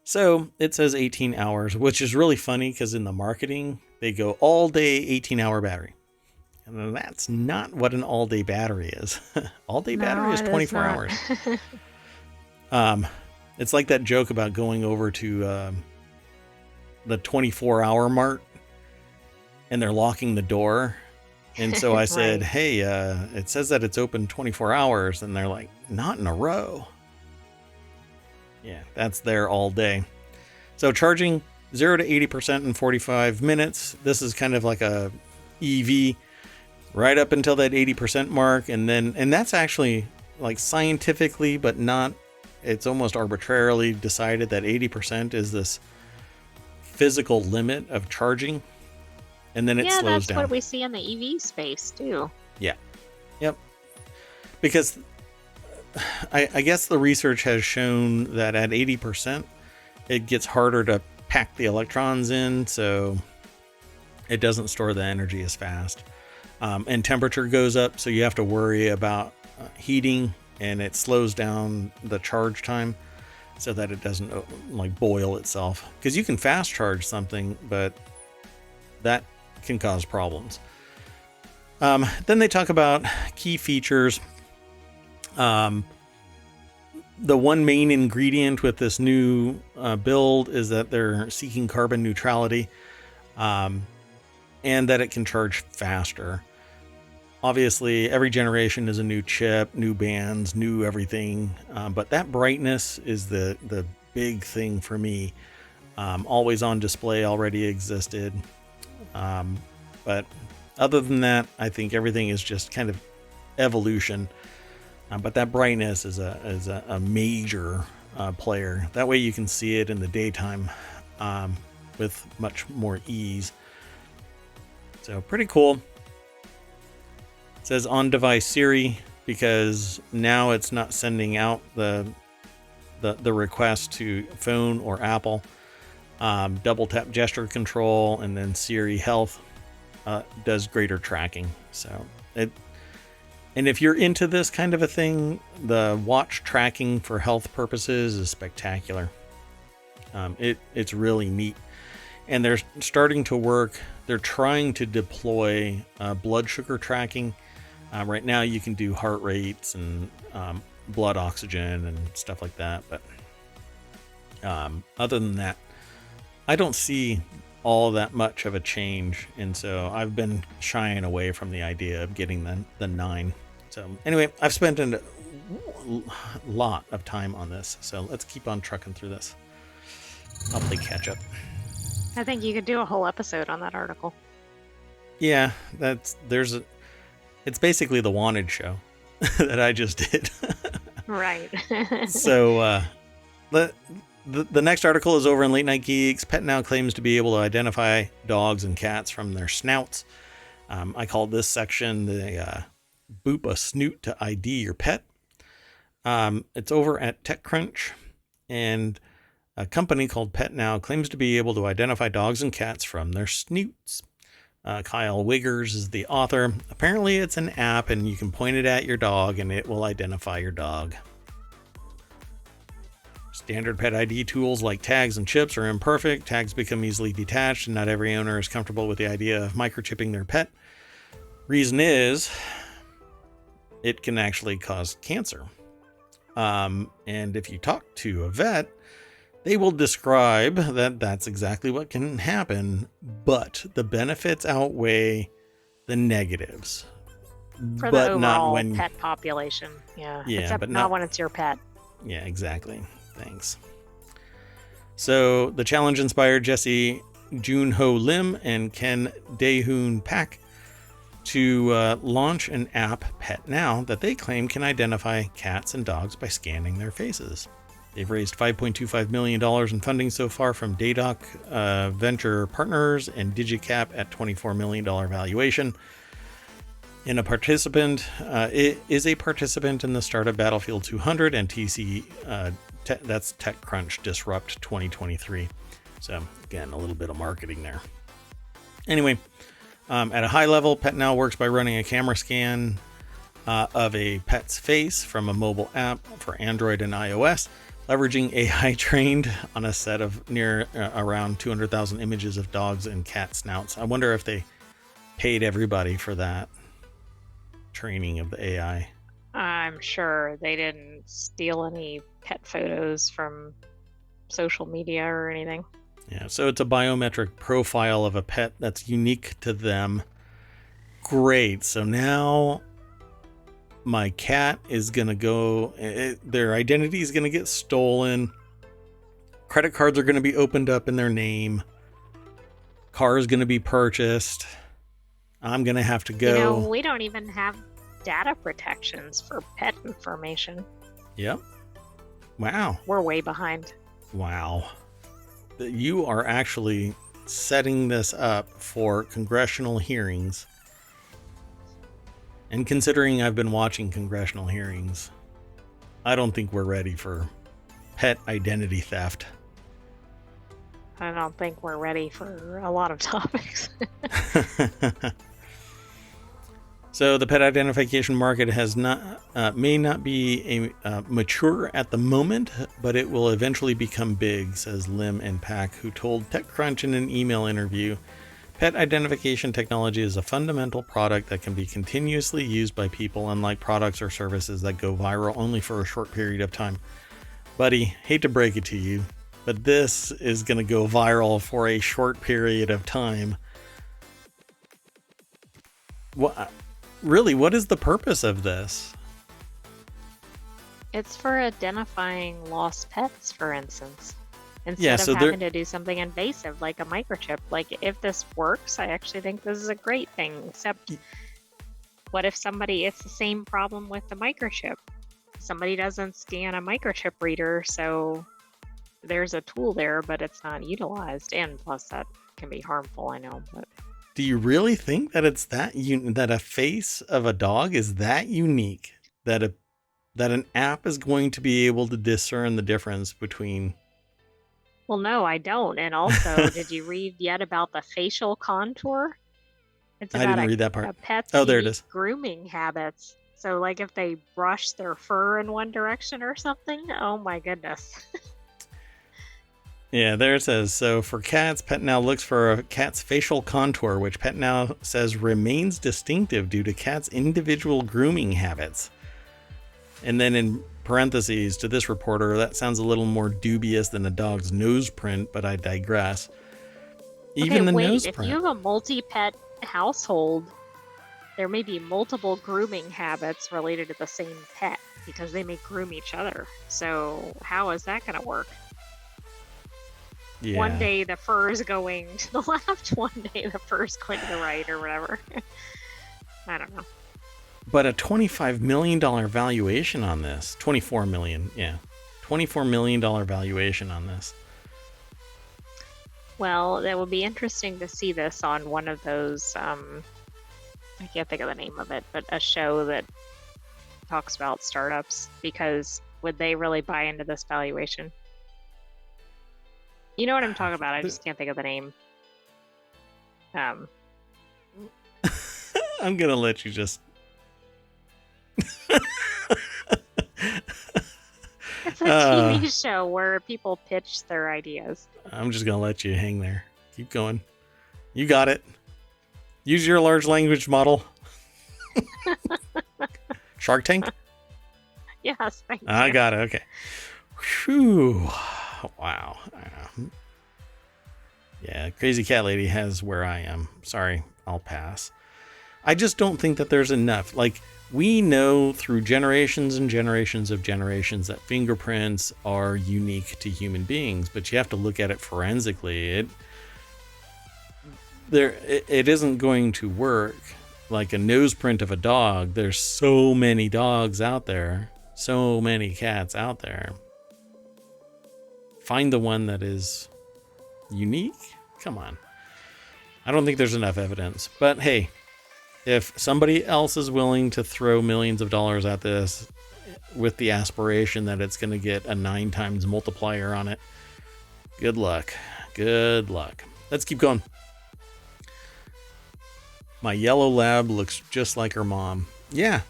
So it says 18 hours, which is really funny because in the marketing they go all day 18-hour battery. And that's not what an all-day battery is. All-day battery is 24 hours. It's like that joke about going over to the 24-hour mart, and they're locking the door. And so I said, right. Hey, it says that it's open 24 hours. And they're like, not in a row. Yeah, that's there all day. So charging 0 to 80% in 45 minutes. This is kind of like a EV right up until that 80% mark. And that's actually like scientifically, but not, it's almost arbitrarily decided that 80% is this physical limit of charging. And then it slows down. Yeah, that's what we see in the EV space too. Yeah. Yep. Because I guess the research has shown that at 80%, it gets harder to pack the electrons in, so it doesn't store the energy as fast. And temperature goes up, so you have to worry about heating, and it slows down the charge time so that it doesn't like boil itself. Because you can fast charge something, but that can cause problems. Then they talk about key features. The one main ingredient with this new build is that they're seeking carbon neutrality, and that it can charge faster. Obviously, every generation is a new chip, new bands, new everything, but that brightness is the big thing for me. Always on display already existed, but other than that, I think everything is just kind of evolution. But that brightness is a major player. That way you can see it in the daytime with much more ease. So pretty cool. It says on-device Siri because now it's not sending out the request to phone or Apple. Double tap gesture control, and then Siri Health does greater tracking. So and if you're into this kind of a thing, the watch tracking for health purposes is spectacular. It's really neat. And they're starting to work. They're trying to deploy blood sugar tracking. Right now you can do heart rates and blood oxygen and stuff like that. But other than that, I don't see all that much of a change, and so I've been shying away from the idea of getting the 9. So anyway, I've spent a lot of time on this, so let's keep on trucking through this. I'll play catch up. I think you could do a whole episode on that article. Yeah, it's basically the Wanted show that I just did. Right. So the next article is over in Late Night Geeks. Pet Now claims to be able to identify dogs and cats from their snouts. I called this section the boop a snoot to ID your pet. It's over at TechCrunch, and a company called Pet Now claims to be able to identify dogs and cats from their snoots. Kyle Wiggers is the author. Apparently it's an app, and you can point it at your dog and it will identify your dog. Standard pet ID tools like tags and chips are imperfect. Tags become easily detached, and not every owner is comfortable with the idea of microchipping their pet. Reason is, it can actually cause cancer. And if you talk to a vet, they will describe that that's exactly what can happen, but the benefits outweigh the negatives. For the overall pet population. Yeah. Except but not when it's your pet. Yeah, exactly. Thanks. So the challenge inspired Jesse Junho Lim and Ken Daehoon Pak to launch an app, Pet Now, that they claim can identify cats and dogs by scanning their faces. They've raised $5.25 million in funding so far from Daydoc Venture Partners and Digicap at $24 million valuation. And a participant is a participant in the startup Battlefield 200 and TC. That's TechCrunch Disrupt 2023. So again, a little bit of marketing there. Anyway, at a high level, Pet Now works by running a camera scan of a pet's face from a mobile app for Android and iOS, leveraging AI trained on a set of around 200,000 images of dogs and cat snouts. I wonder if they paid everybody for that training of the AI. I'm sure they didn't steal any pet photos from social media or anything. Yeah, so it's a biometric profile of a pet that's unique to them. Great. So now my cat is going to go, their identity is going to get stolen. Credit cards are going to be opened up in their name. Car is going to be purchased. I'm going to have to go. We don't even have data protections for pet information. Yep. Wow. We're way behind. Wow. You are actually setting this up for congressional hearings. And considering I've been watching congressional hearings, I don't think we're ready for pet identity theft. I don't think we're ready for a lot of topics. So the pet identification market has may not be mature at the moment, but it will eventually become big, says Lim and Pack, who told TechCrunch in an email interview. Pet identification technology is a fundamental product that can be continuously used by people, unlike products or services that go viral only for a short period of time. Buddy, hate to break it to you, but this is going to go viral for a short period of time. What? Really, what is the purpose of this? It's for identifying lost pets, for instance. Instead of having to do something invasive like a microchip. Like, if this works, I actually think this is a great thing. Except, what if it's the same problem with the microchip? Somebody doesn't scan a microchip reader, so there's a tool there, but it's not utilized. And plus, that can be harmful, I know, but... Do you really think that it's that a face of a dog is that unique that an app is going to be able to discern the difference between? Well, no, I don't. And also, did you read yet about the facial contour? It's about I didn't read that part. A pet's there it is. Grooming habits. So, like, if they brush their fur in one direction or something, oh my goodness. Yeah, there it says, so for cats, PetNow looks for a cat's facial contour, which PetNow says remains distinctive due to cats' individual grooming habits. And then in parentheses to this reporter, that sounds a little more dubious than a dog's nose print, but I digress. Even the nose print. If you have a multi-pet household, there may be multiple grooming habits related to the same pet because they may groom each other. So how is that going to work? Yeah. One day the fur is going to the left, one day the fur is going to the right, or whatever. I don't know. But a $25 million valuation on this. $24 million, yeah. $24 million valuation on this. Well, that would be interesting to see this on one of those, I can't think of the name of it, but a show that talks about startups, because would they really buy into this valuation? You know what I'm talking about. I just can't think of the name. I'm going to let you just... It's a TV show where people pitch their ideas. I'm just going to let you hang there. Keep going. You got it. Use your large language model. Shark Tank? Yes, thank you. I got it. Okay. Whew. Wow. Yeah, Crazy Cat Lady has where I am. Sorry, I'll pass. I just don't think that there's enough. Like, we know through generations and generations of generations that fingerprints are unique to human beings, but you have to look at it forensically. It isn't going to work like a nose print of a dog. There's so many dogs out there, so many cats out there. Find the one that is unique? Come on. I don't think there's enough evidence. But hey, if somebody else is willing to throw millions of dollars at this with the aspiration that it's going to get a 9 times multiplier on it, good luck. Good luck. Let's keep going. My yellow lab looks just like her mom. Yeah,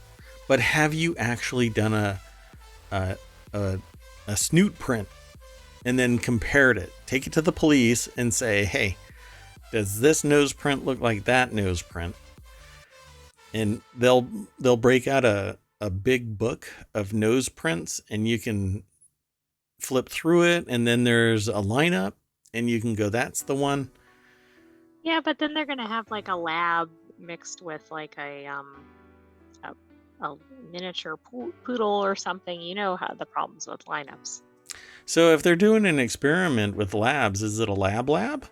but have you actually done a Snoot print and then compared it? Take it to the police and say, hey, does this nose print look like that nose print? And they'll break out a big book of nose prints, and you can flip through it, and then there's a lineup, and you can go, that's the one. Yeah, but then they're gonna have like a lab mixed with like a miniature poodle or something. You know how the problems with lineups. So if they're doing an experiment with labs, is it a lab?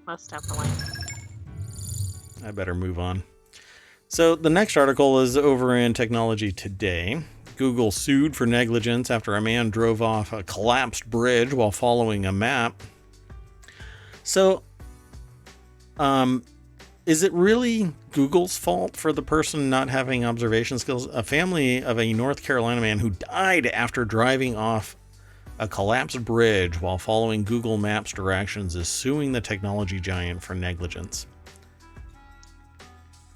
Most definitely. I better move on. So the next article is over in Technology Today. Google sued for negligence after a man drove off a collapsed bridge while following a map. So, is it really Google's fault for the person not having observation skills? A family of a North Carolina man who died after driving off a collapsed bridge while following Google Maps directions is suing the technology giant for negligence.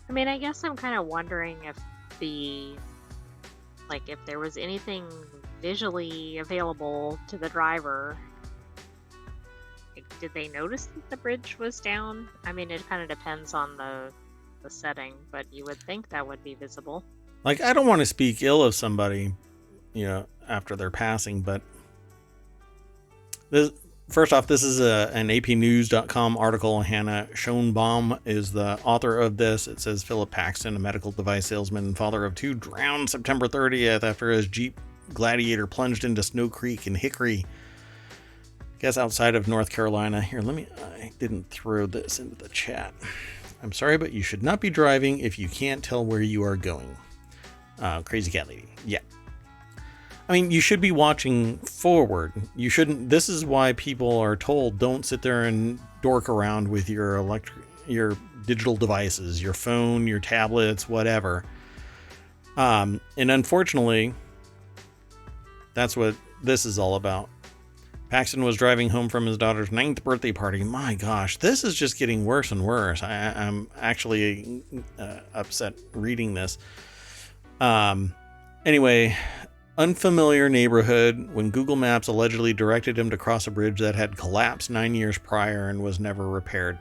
I mean, I guess I'm kind of wondering if if there was anything visually available to the driver. Like, did they notice that the bridge was down? I mean, it kind of depends on the setting, but you would think that would be visible. Like, I don't want to speak ill of somebody, after their passing, but first off, this is an APnews.com article. Hannah Schoenbaum is the author of this. It says Philip Paxton, a medical device salesman and father of 2, drowned September 30th after his Jeep Gladiator plunged into Snow Creek in Hickory, I guess outside of North Carolina. Here, I didn't throw this into the chat. I'm sorry, but you should not be driving if you can't tell where you are going. Crazy cat lady. Yeah. I mean, you should be watching forward. You shouldn't. This is why people are told don't sit there and dork around with your digital devices, your phone, your tablets, whatever. And unfortunately, that's what this is all about. Paxton was driving home from his daughter's 9th birthday party. My gosh, this is just getting worse and worse. I'm actually upset reading this. Anyway, unfamiliar neighborhood when Google Maps allegedly directed him to cross a bridge that had collapsed 9 years prior and was never repaired.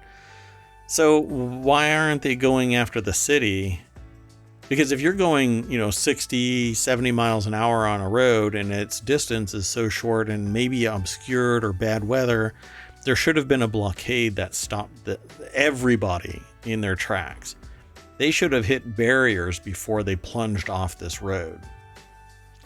So why aren't they going after the city? Because if you're going, 60, 70 miles an hour on a road and its distance is so short and maybe obscured or bad weather, there should have been a blockade that stopped everybody in their tracks. They should have hit barriers before they plunged off this road.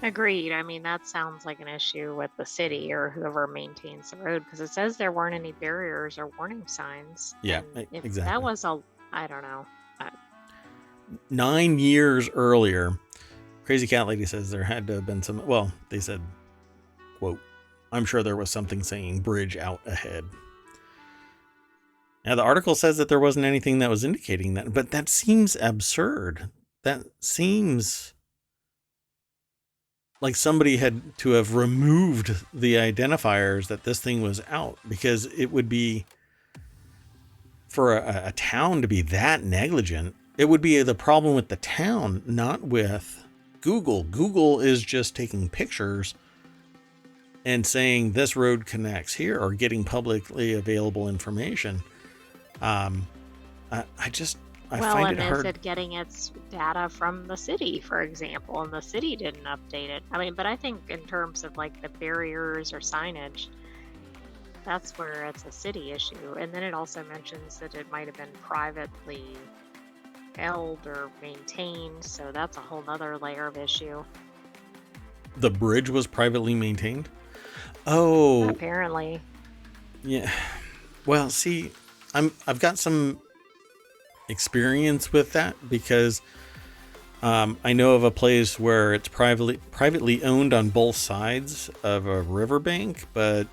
Agreed. I mean, that sounds like an issue with the city or whoever maintains the road, because it says there weren't any barriers or warning signs. Yeah, and if exactly. that was I don't know. 9 years earlier, Crazy Cat Lady says there had to have been some, well, they said, quote, I'm sure there was something saying bridge out ahead. Now, the article says that there wasn't anything that was indicating that, but that seems absurd. That seems like somebody had to have removed the identifiers that this thing was out, because it would be, for a town to be that negligent, it would be the problem with the town, not with Google. Google is just taking pictures and saying this road connects here, or getting publicly available information. I find it hard. Is it getting its data from the city, for example, and the city didn't update it? I mean, but I think in terms of like the barriers or signage, that's where it's a city issue. And then it also mentions that it might have been privately held or maintained, so that's a whole nother layer of issue. The bridge was privately maintained? Oh, apparently. Yeah. Well, see, I've got some experience with that, because I know of a place where it's privately owned on both sides of a riverbank, but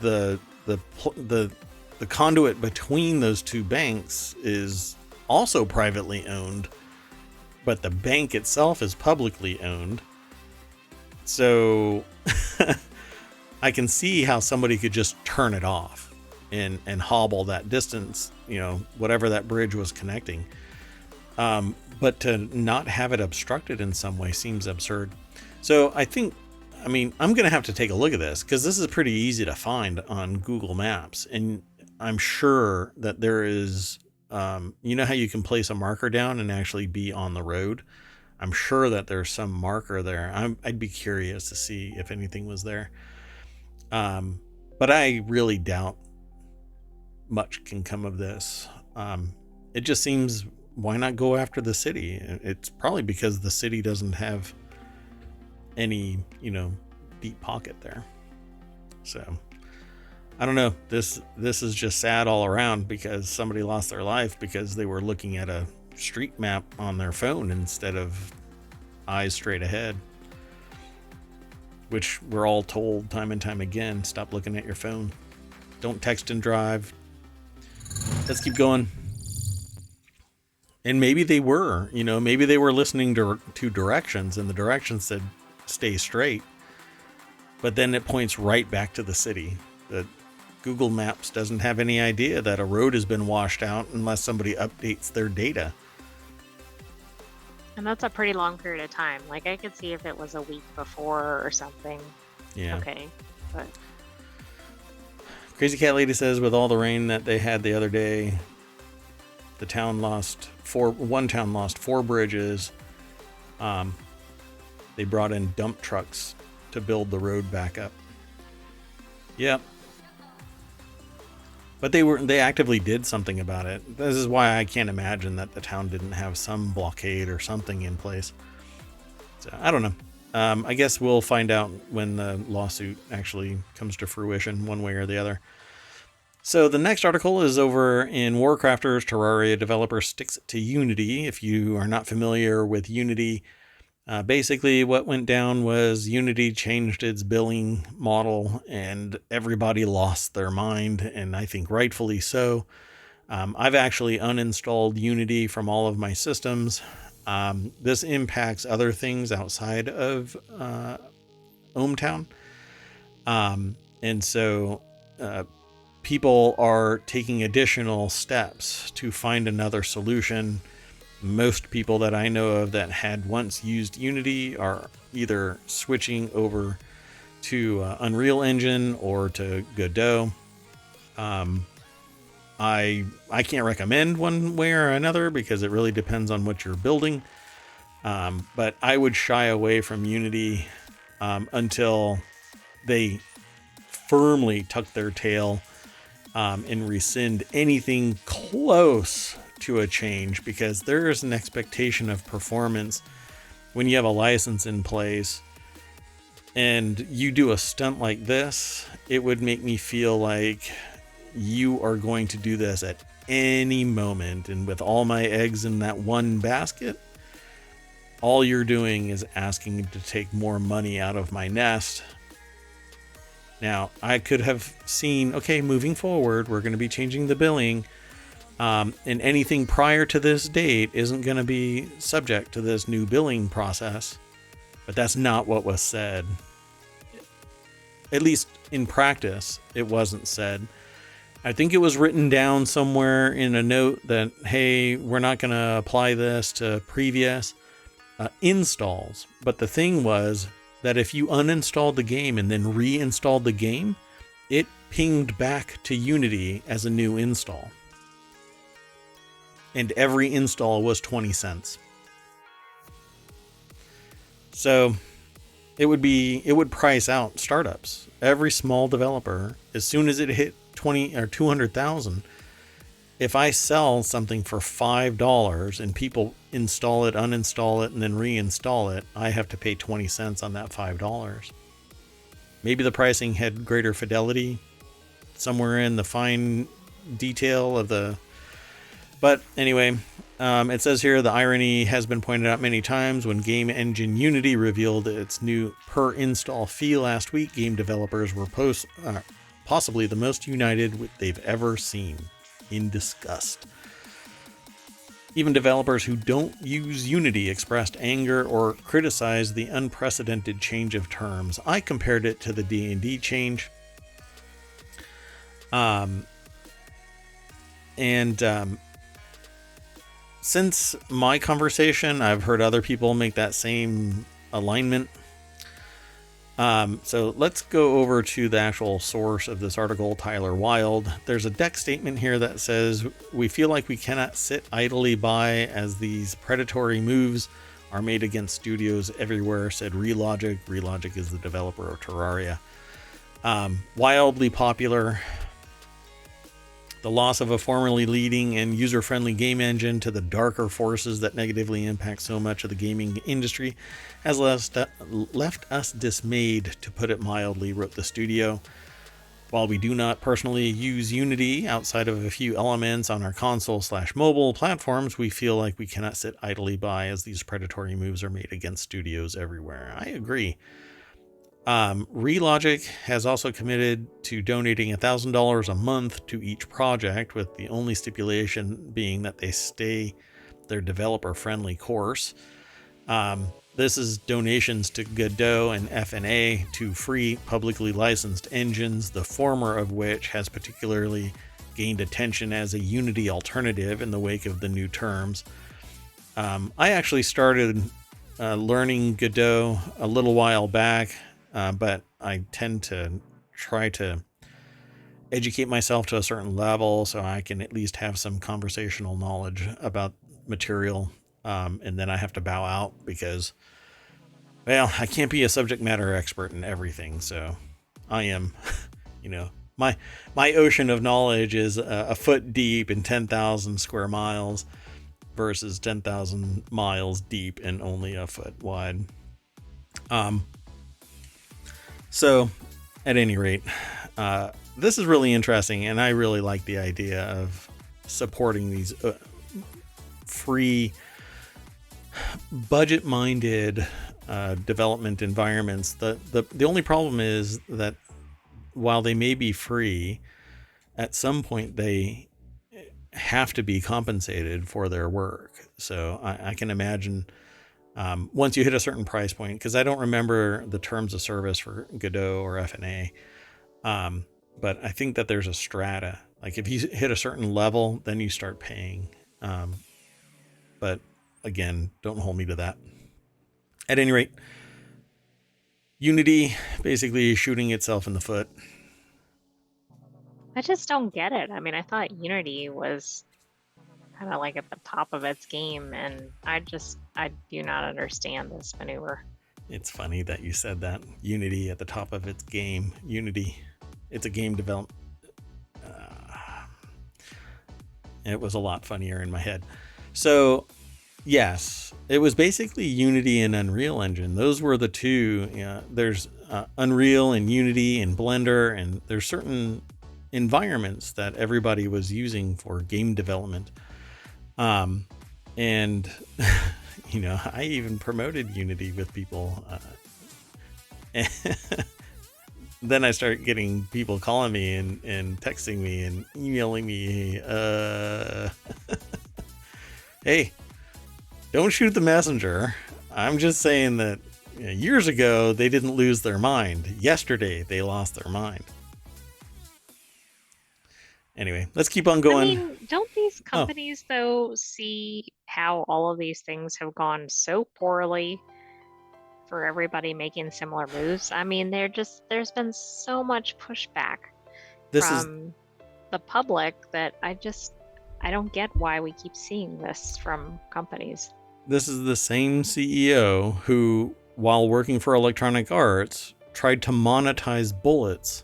the conduit between those two banks is also privately owned, but the bank itself is publicly owned. So I can see how somebody could just turn it off and hobble that distance, whatever that bridge was connecting. But to not have it obstructed in some way seems absurd. So I'm going to have to take a look at this, because this is pretty easy to find on Google Maps. And I'm sure that there is, you know how you can place a marker down and actually be on the road? I'm sure that there's some marker there. I'd be curious to see if anything was there. But I really doubt much can come of this. It just seems, why not go after the city? It's probably because the city doesn't have any, deep pocket there. So I don't know. This is just sad all around because somebody lost their life because they were looking at a street map on their phone instead of eyes straight ahead, which we're all told time and time again, stop looking at your phone. Don't text and drive. Let's keep going. And maybe they were, maybe they were listening to directions and the directions said stay straight. But then it points right back to the city. The Google Maps doesn't have any idea that a road has been washed out unless somebody updates their data. And that's a pretty long period of time. Like, I could see if it was a week before or something. Yeah. Okay. But Crazy Cat Lady says with all the rain that they had the other day, one town lost 4 bridges. They brought in dump trucks to build the road back up. Yep. But they actively did something about it. This is why I can't imagine that the town didn't have some blockade or something in place. So I don't know. I guess we'll find out when the lawsuit actually comes to fruition one way or the other. So the next article is over in Warcrafters. Terraria developer sticks it to Unity. If you are not familiar with Unity, basically what went down was Unity changed its billing model and everybody lost their mind, and I think rightfully so. I've actually uninstalled Unity from all of my systems. This impacts other things outside of ohmTown. And so people are taking additional steps to find another solution. Most people that I know of that had once used Unity are either switching over to Unreal Engine or to Godot. I can't recommend one way or another because it really depends on what you're building. But I would shy away from Unity until they firmly tuck their tail and rescind anything close to a change, because there is an expectation of performance when you have a license in place and you do a stunt like this. It would make me feel like you are going to do this at any moment, and with all my eggs in that one basket, all you're doing is asking to take more money out of my nest. Now, I could have seen, okay, moving forward, we're going to be changing the billing. And anything prior to this date isn't going to be subject to this new billing process. But that's not what was said. At least in practice, it wasn't said. I think it was written down somewhere in a note that, hey, we're not going to apply this to previous installs. But the thing was that if you uninstalled the game and then reinstalled the game, it pinged back to Unity as a new install. And every install was 20 cents. So it would price out startups. Every small developer, as soon as it hit 20 or 200,000, if I sell something for $5 and people install it, uninstall it, and then reinstall it, I have to pay 20 cents on that $5. Maybe the pricing had greater fidelity somewhere in the fine detail of the... But anyway, it says here, the irony has been pointed out many times. When game engine Unity revealed its new per install fee last week, game developers were possibly the most united they've ever seen, in disgust. Even developers who don't use Unity expressed anger or criticized the unprecedented change of terms. I compared it to the D&D change. Since my conversation, I've heard other people make that same alignment. So let's go over to the actual source of this article, Tyler Wilde. There's a deck statement here that says, we feel like we cannot sit idly by as these predatory moves are made against studios everywhere, said Relogic. Relogic is the developer of Terraria. Wildly popular. The loss of a formerly leading and user-friendly game engine to the darker forces that negatively impact so much of the gaming industry has left us dismayed, to put it mildly, wrote the studio. While we do not personally use Unity outside of a few elements on our console/mobile platforms, we feel like we cannot sit idly by as these predatory moves are made against studios everywhere. I agree. Relogic has also committed to donating $1,000 a month to each project, with the only stipulation being that they stay their developer-friendly course. This is donations to Godot and FNA, two free publicly licensed engines, the former of which has particularly gained attention as a Unity alternative in the wake of the new terms. I actually started learning Godot a little while back, but I tend to try to educate myself to a certain level so I can at least have some conversational knowledge about material. And then I have to bow out because, well, I can't be a subject matter expert in everything. So I am, my ocean of knowledge is a foot deep in 10,000 square miles versus 10,000 miles deep and only a foot wide. So at any rate, this is really interesting, and I really like the idea of supporting these free, budget-minded development environments. The only problem is that while they may be free, at some point they have to be compensated for their work. So I can imagine once you hit a certain price point, because I don't remember the terms of service for Godot or FNA, but I think that there's a strata. Like if you hit a certain level, then you start paying. But again, don't hold me to that. At any rate, Unity basically shooting itself in the foot. I just don't get it. I mean, I thought Unity was kind of like at the top of its game, and I do not understand this maneuver. It's funny that you said that. Unity at the top of its game. Unity, it's a game development. It was a lot funnier in my head. So, yes, it was basically Unity and Unreal Engine. Those were the two. There's Unreal and Unity and Blender, and there's certain environments that everybody was using for game development. And I even promoted Unity with people. Then I start getting people calling me and texting me and emailing me. Hey, don't shoot the messenger. I'm just saying that years ago, they didn't lose their mind. Yesterday, they lost their mind. Anyway, let's keep on going. I mean, don't these companies, though, see how all of these things have gone so poorly for everybody making similar moves? I mean, there's been so much pushback from the public that I don't get why we keep seeing this from companies. This is the same CEO who, while working for Electronic Arts, tried to monetize bullets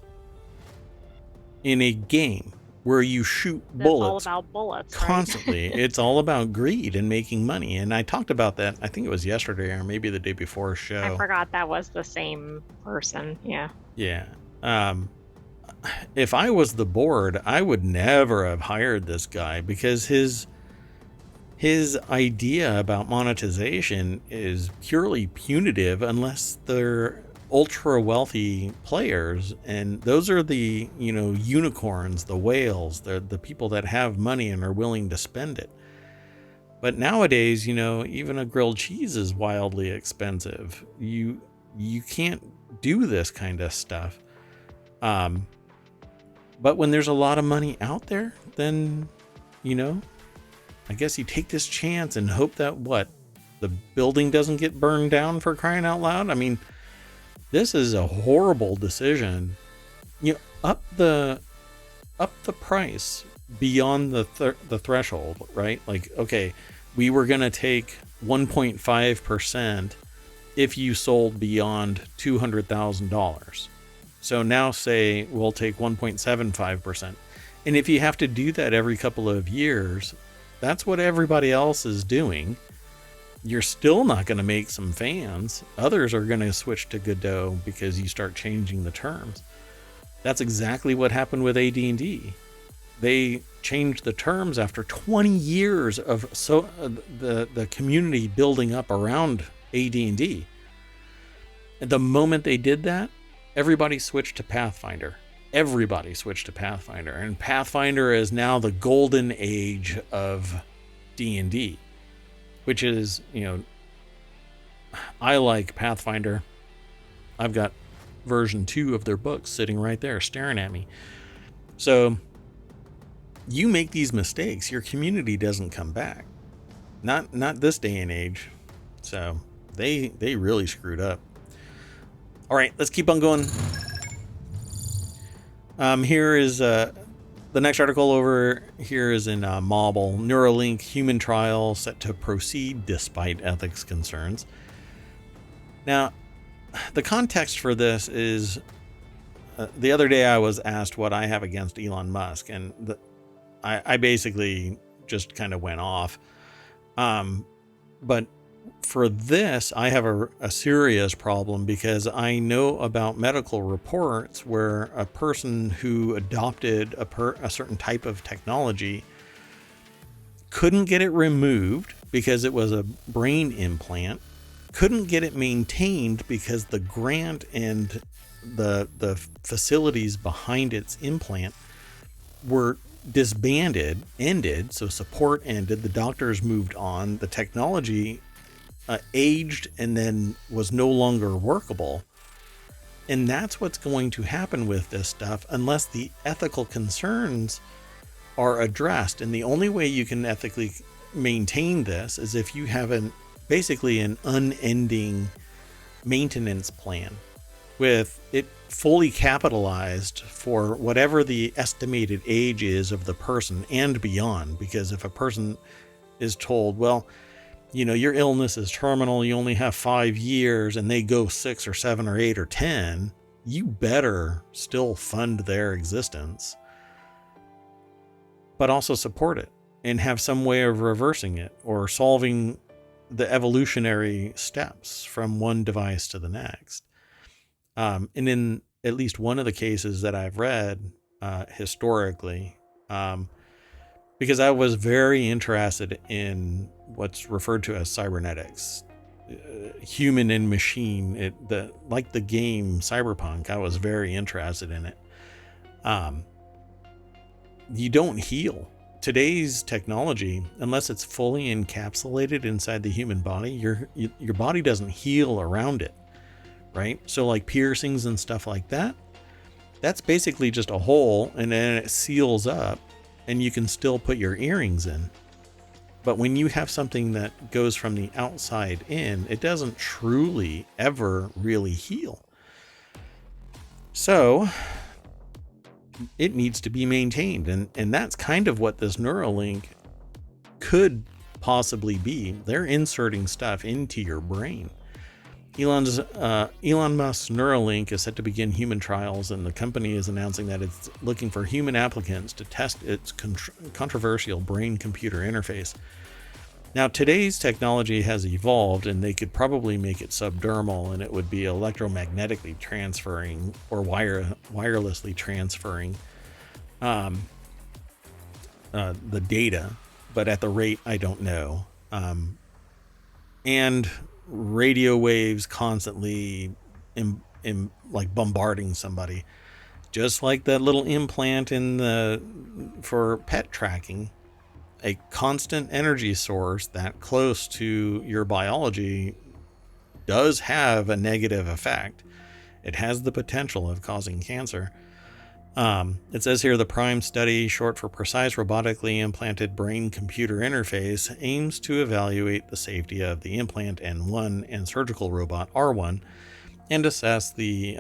in a game where you shoot bullets. It's all about bullets, constantly. Right? It's all about greed and making money. And I talked about that, I think it was yesterday or maybe the day before a show. I forgot that was the same person. Yeah. Yeah. If I was the board, I would never have hired this guy because his idea about monetization is purely punitive unless they're ultra wealthy players, and those are the unicorns, the whales, the people that have money and are willing to spend it. But nowadays, even a grilled cheese is wildly expensive. You can't do this kind of stuff. But when there's a lot of money out there, then I guess you take this chance and hope that the building doesn't get burned down, for crying out loud. I mean, this is a horrible decision. Up the price beyond the threshold, right? Like, okay, we were going to take 1.5% if you sold beyond $200,000. So now say we'll take 1.75%. And if you have to do that every couple of years, that's what everybody else is doing. You're still not going to make some fans. Others are going to switch to Godot because you start changing the terms. That's exactly what happened with AD&D. They changed the terms after 20 years of the community building up around AD&D. And the moment they did that, everybody switched to Pathfinder. Everybody switched to Pathfinder, and Pathfinder is now the golden age of D&D, which is, I like Pathfinder. I've got version 2 of their books sitting right there staring at me. So you make these mistakes, your community doesn't come back. Not this day and age. So they really screwed up. All right, let's keep on going. Here is the next article over here is in Mobile. Neuralink Human Trials set to proceed despite ethics concerns. Now, the context for this is the other day I was asked what I have against Elon Musk, and I basically just kind of went off. But for this, I have a serious problem because I know about medical reports where a person who adopted a certain type of technology couldn't get it removed because it was a brain implant, couldn't get it maintained because the grant and the facilities behind its implant were disbanded, ended, so support ended, the doctors moved on, the technology aged and then was no longer workable. And that's what's going to happen with this stuff unless the ethical concerns are addressed. And the only way you can ethically maintain this is if you have basically an unending maintenance plan with it fully capitalized for whatever the estimated age is of the person and beyond. Because if a person is told, well, your illness is terminal, you only have 5 years, and they go 6 or 7 or 8 or 10, you better still fund their existence, but also support it and have some way of reversing it or solving the evolutionary steps from one device to the next. And in at least one of the cases that I've read historically, because I was very interested in what's referred to as cybernetics, human and machine, like the game Cyberpunk. I was very interested in it. You don't heal. Today's technology, unless it's fully encapsulated inside the human body, your body doesn't heal around it, right? So like piercings and stuff like that, that's basically just a hole and then it seals up and you can still put your earrings in. But when you have something that goes from the outside in, it doesn't truly ever really heal. So it needs to be maintained. And that's kind of what this Neuralink could possibly be. They're inserting stuff into your brain. Elon Musk's Neuralink is set to begin human trials, and the company is announcing that it's looking for human applicants to test its controversial brain-computer interface. Now, today's technology has evolved, and they could probably make it subdermal, and it would be electromagnetically transferring or wirelessly transferring the data, but at the rate I don't know. And radio waves constantly like bombarding somebody, just like that little implant for pet tracking. A constant energy source that close to your biology does have a negative effect. It has the potential of causing cancer. It says here the PRIME study, short for Precise Robotically Implanted Brain-Computer Interface, aims to evaluate the safety of the implant N1 and surgical robot R1 and assess the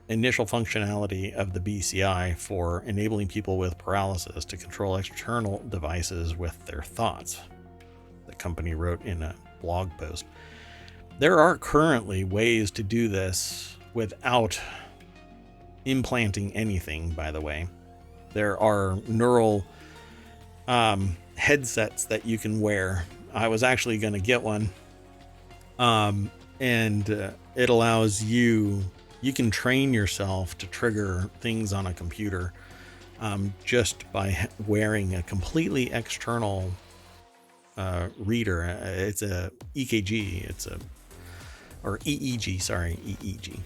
initial functionality of the BCI for enabling people with paralysis to control external devices with their thoughts, the company wrote in a blog post. There are currently ways to do this without implanting anything, by the way. There are neural headsets that you can wear. I was actually going to get one. And it allows you can train yourself to trigger things on a computer just by wearing a completely external reader. It's a EKG. Or EEG, sorry, EEG.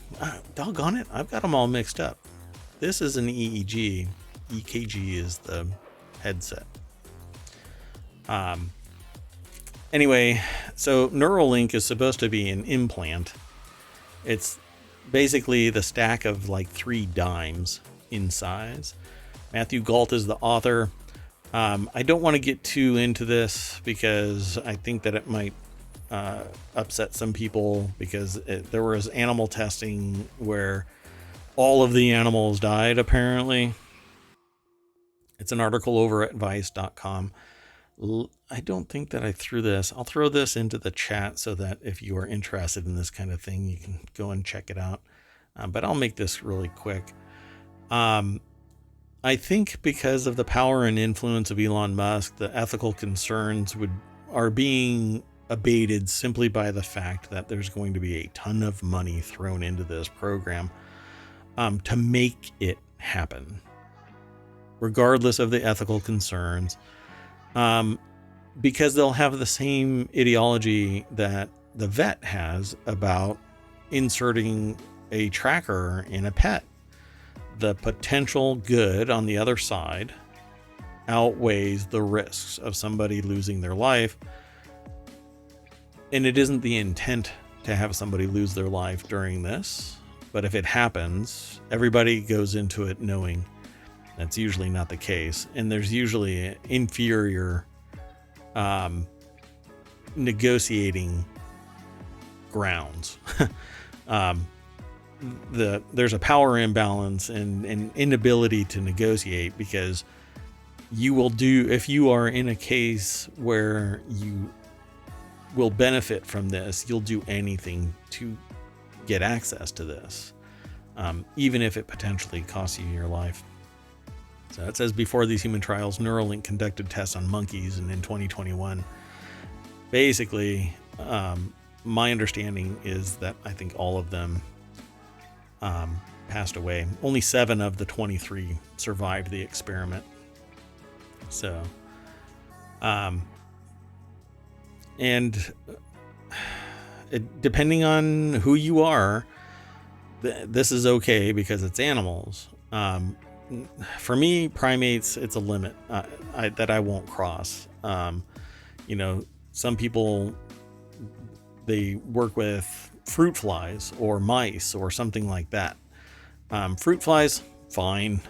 Doggone it, I've got them all mixed up. This is an EEG. EKG is the headset. Anyway, so Neuralink is supposed to be an implant. It's basically the stack of like 3 dimes in size. Matthew Gault is the author. I don't want to get too into this because I think that it might upset some people, because there was animal testing where all of the animals died, apparently. It's an article over at vice.com. I don't think that I threw this. I'll throw this into the chat so that if you are interested in this kind of thing, you can go and check it out. But I'll make this really quick. I think because of the power and influence of Elon Musk, the ethical concerns are being abated simply by the fact that there's going to be a ton of money thrown into this program to make it happen, regardless of the ethical concerns. Because they'll have the same ideology that the vet has about inserting a tracker in a pet. The potential good on the other side outweighs the risks of somebody losing their life. And it isn't the intent to have somebody lose their life during this, but if it happens, everybody goes into it knowing that's usually not the case. And there's usually inferior negotiating grounds. There's a power imbalance and an inability to negotiate, because if you are in a case where you will benefit from this, you'll do anything to get access to this, even if it potentially costs you your life. So it says, before these human trials, Neuralink conducted tests on monkeys, and in 2021, basically, my understanding is that I think all of them passed away. Only 7 of the 23 survived the experiment. So, and depending on who you are, this is okay because it's animals. For me, primates, it's a limit that I won't cross. Some people, they work with fruit flies or mice or something like that. Fruit flies, fine.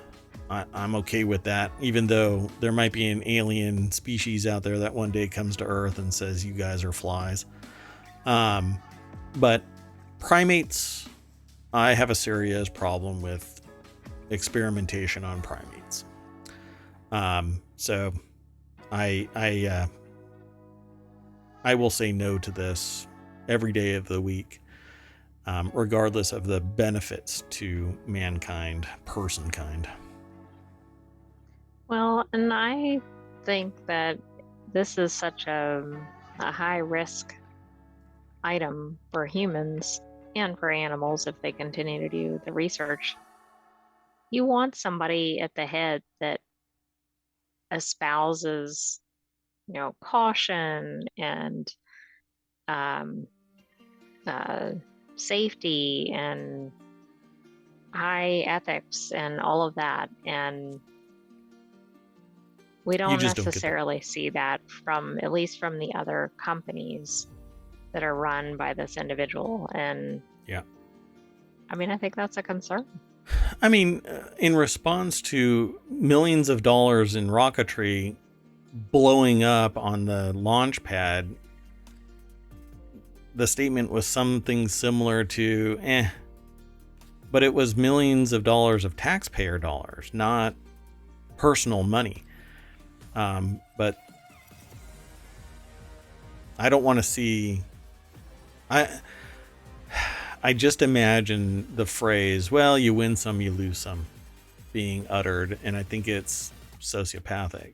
I'm okay with that, even though there might be an alien species out there that one day comes to Earth and says, you guys are flies. But primates, I have a serious problem with experimentation on primates. So I will say no to this every day of the week, regardless of the benefits to mankind, personkind. Well, and I think that this is such a high risk item for humans and for animals if they continue to do the research. You want somebody at the head that espouses, caution and safety and high ethics and all of that. And we don't necessarily see that at least from the other companies that are run by this individual. And yeah, I think that's a concern. In response to millions of dollars in rocketry blowing up on the launch pad, the statement was something similar to, but it was millions of dollars of taxpayer dollars, not personal money. But I don't want to see, I just imagine the phrase, well, you win some, you lose some. being uttered, and I think it's sociopathic.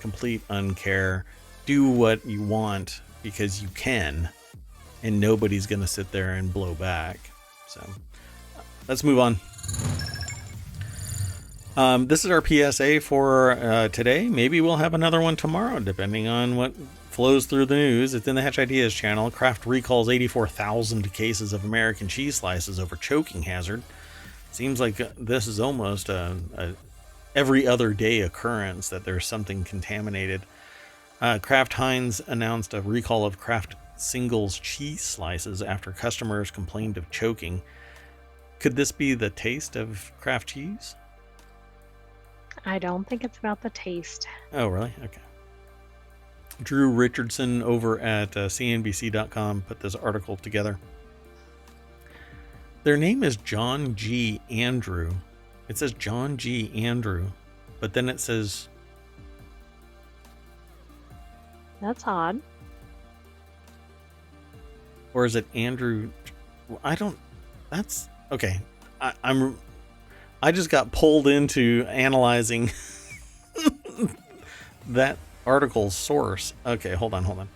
Complete uncare. Do what you want because you can, and nobody's going to sit there and blow back. So let's move on. This is our PSA for today. Maybe we'll have another one tomorrow, depending on what flows through the news. It's in the Hatch Ideas channel. Kraft recalls 84,000 cases of American cheese slices over choking hazard. Seems like this is almost a every other day occurrence that there's something contaminated. Kraft Heinz announced a recall of Kraft Singles cheese slices after customers complained of choking. Could this be the taste of Kraft cheese? I don't think it's about the taste. Oh, really? Okay. Drew Richardson over at CNBC.com put this article together. Their name is John G. Andrew. It says John G. Andrew, but then it says... That's odd. Or is it Andrew? I don't... That's... Okay. I just got pulled into analyzing that article's source. Okay, hold on.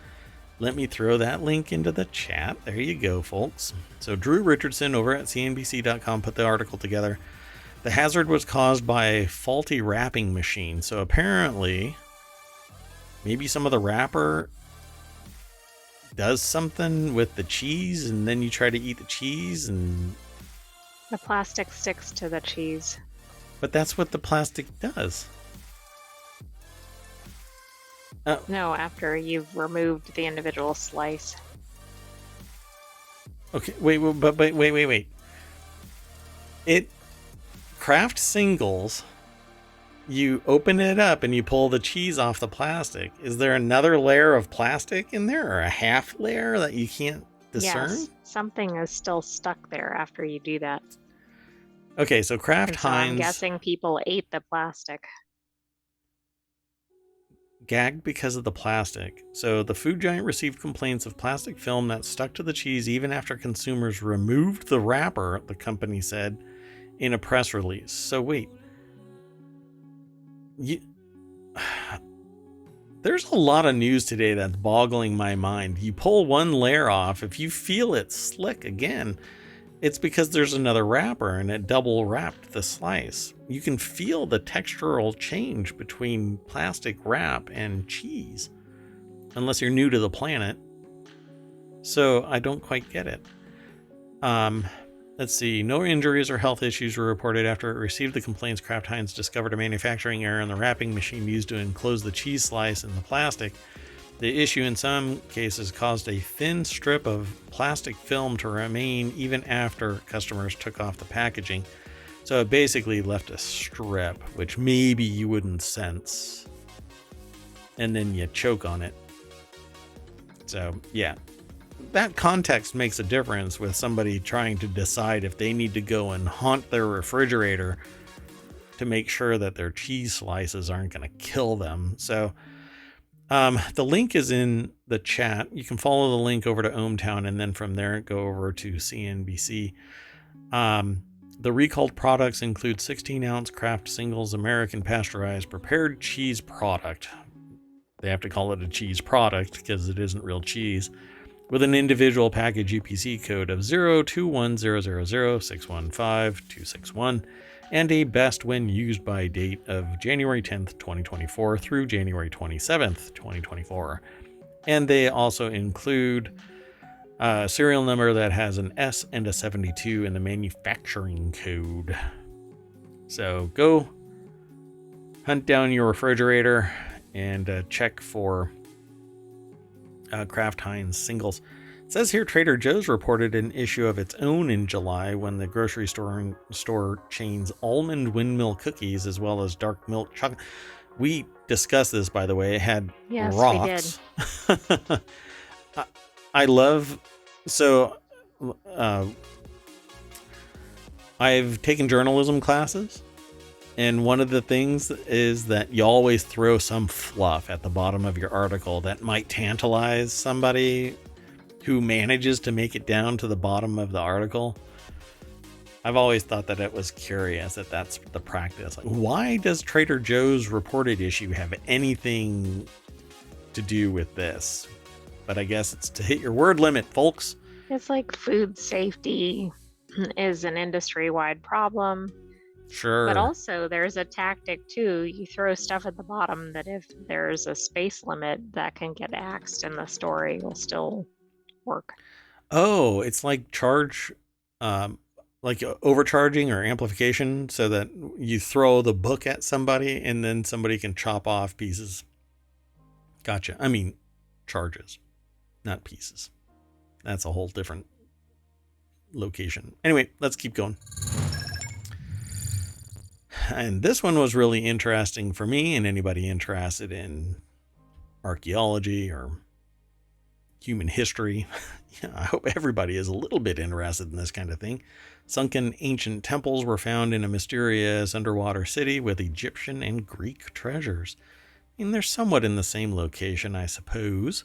Let me throw that link into the chat. There you go, folks. So Drew Richardson over at CNBC.com put the article together. The hazard was caused by a faulty wrapping machine. So apparently, maybe some of the wrapper does something with the cheese, and then you try to eat the cheese, and the plastic sticks to the cheese. But that's what the plastic does. No, after you've removed the individual slice. Okay, wait. Kraft Singles, you open it up and you pull the cheese off the plastic. Is there another layer of plastic in there, or a half layer that you can't discern? Yes, something is still stuck there after you do that. Okay, so Kraft Heinz... I'm guessing people ate the plastic. Gagged because of the plastic. So the food giant received complaints of plastic film that stuck to the cheese even after consumers removed the wrapper, the company said in a press release. So wait. There's a lot of news today that's boggling my mind. You pull one layer off, if you feel it slick again, it's because there's another wrapper and it double wrapped the slice. You can feel the textural change between plastic wrap and cheese, unless you're new to the planet. So I don't quite get it. Let's see. No injuries or health issues were reported after it received the complaints. Kraft Heinz discovered a manufacturing error in the wrapping machine used to enclose the cheese slice in the plastic. The issue in some cases caused a thin strip of plastic film to remain even after customers took off the packaging. So it basically left a strip, which maybe you wouldn't sense. And then you choke on it. So, yeah. That context makes a difference with somebody trying to decide if they need to go and haunt their refrigerator to make sure that their cheese slices aren't going to kill them. So, the link is in the chat. You can follow the link over to ohmTown, and then from there go over to CNBC. The recalled products include 16-ounce Kraft Singles American pasteurized prepared cheese product. They have to call it a cheese product because it isn't real cheese, with an individual package UPC code of 021000615-261 and a best when used by date of January 10th, 2024 through January 27th, 2024. And they also include a serial number that has an S and a 72 in the manufacturing code. So go hunt down your refrigerator and check for Kraft Heinz Singles. It says here Trader Joe's reported an issue of its own in July when the grocery store chain's almond windmill cookies as well as dark milk chocolate. We discussed this, by the way. It had rocks. We did. I love... So, I've taken journalism classes, and one of the things is that you always throw some fluff at the bottom of your article that might tantalize somebody who manages to make it down to the bottom of the article. I've always thought that it was curious that that's the practice. Like, why does Trader Joe's reported issue have anything to do with this? But I guess it's to hit your word limit, folks. It's like food safety is an industry-wide problem. Sure. But also there's a tactic too. You throw stuff at the bottom that if there's a space limit that can get axed and the story will still work. Oh, it's like like overcharging or amplification, so that you throw the book at somebody and then somebody can chop off pieces. Gotcha. I mean, charges, not pieces. That's a whole different location. Anyway, let's keep going. And this one was really interesting for me and anybody interested in archaeology or human history. Yeah, I hope everybody is a little bit interested in this kind of thing. Sunken ancient temples were found in a mysterious underwater city with Egyptian and Greek treasures. I mean, they're somewhat in the same location, I suppose.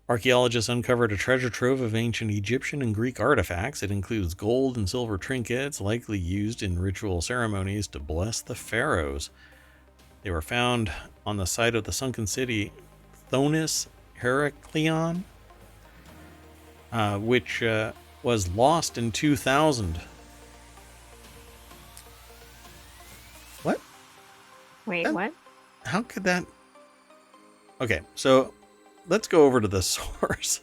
Archaeologists uncovered a treasure trove of ancient Egyptian and Greek artifacts. It includes gold and silver trinkets, likely used in ritual ceremonies to bless the pharaohs. They were found on the site of the sunken city Thonis Heraklion, which was lost in 2000. What? Wait, what? How could that... Okay, so let's go over to the source.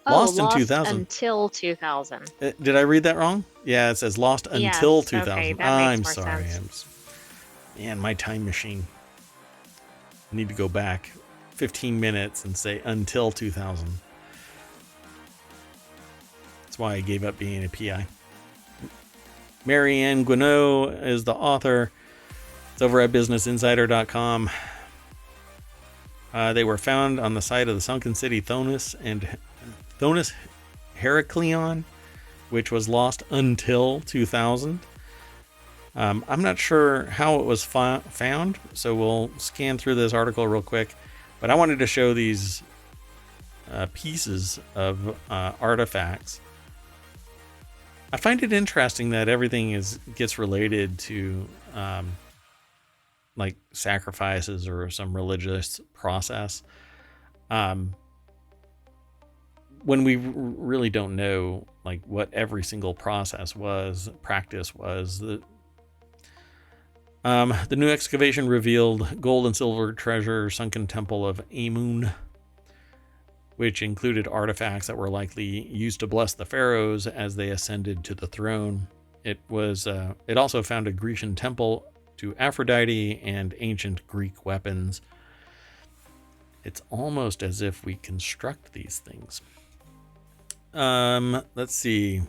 Lost in 2000. Until 2000. Did I read that wrong? Yeah, it says lost until Yes, 2000. okay, that I'm makes more sorry. sense. Man, my time machine. I need to go back 15 minutes and say until 2000. That's why I gave up being a PI. Marianne Guineau is the author. It's over at businessinsider.com. They were found on the site of the sunken city Thonis Heraklion, which was lost until 2000. I'm not sure how it was found, so we'll scan through this article real quick. But I wanted to show these pieces of artifacts. I find it interesting that everything gets related to like sacrifices or some religious process, when we really don't know like what every single practice was. The new excavation revealed gold and silver treasure sunken temple of Amun, which included artifacts that were likely used to bless the pharaohs as they ascended to the throne. It also found a Grecian temple to Aphrodite and ancient Greek weapons. It's almost as if we construct these things. Let's see.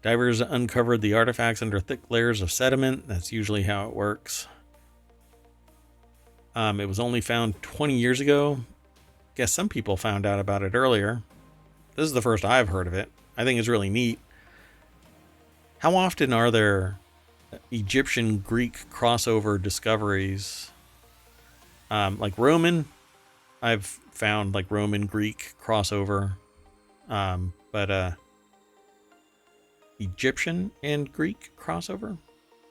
Divers uncovered the artifacts under thick layers of sediment. That's usually how it works. It was only found 20 years ago. Guess some people found out about it earlier. This is the first I've heard of it. I think it's really neat. How often are there Egyptian Greek crossover discoveries? Like Roman, I've found like Roman Greek crossover. But Egyptian and Greek crossover,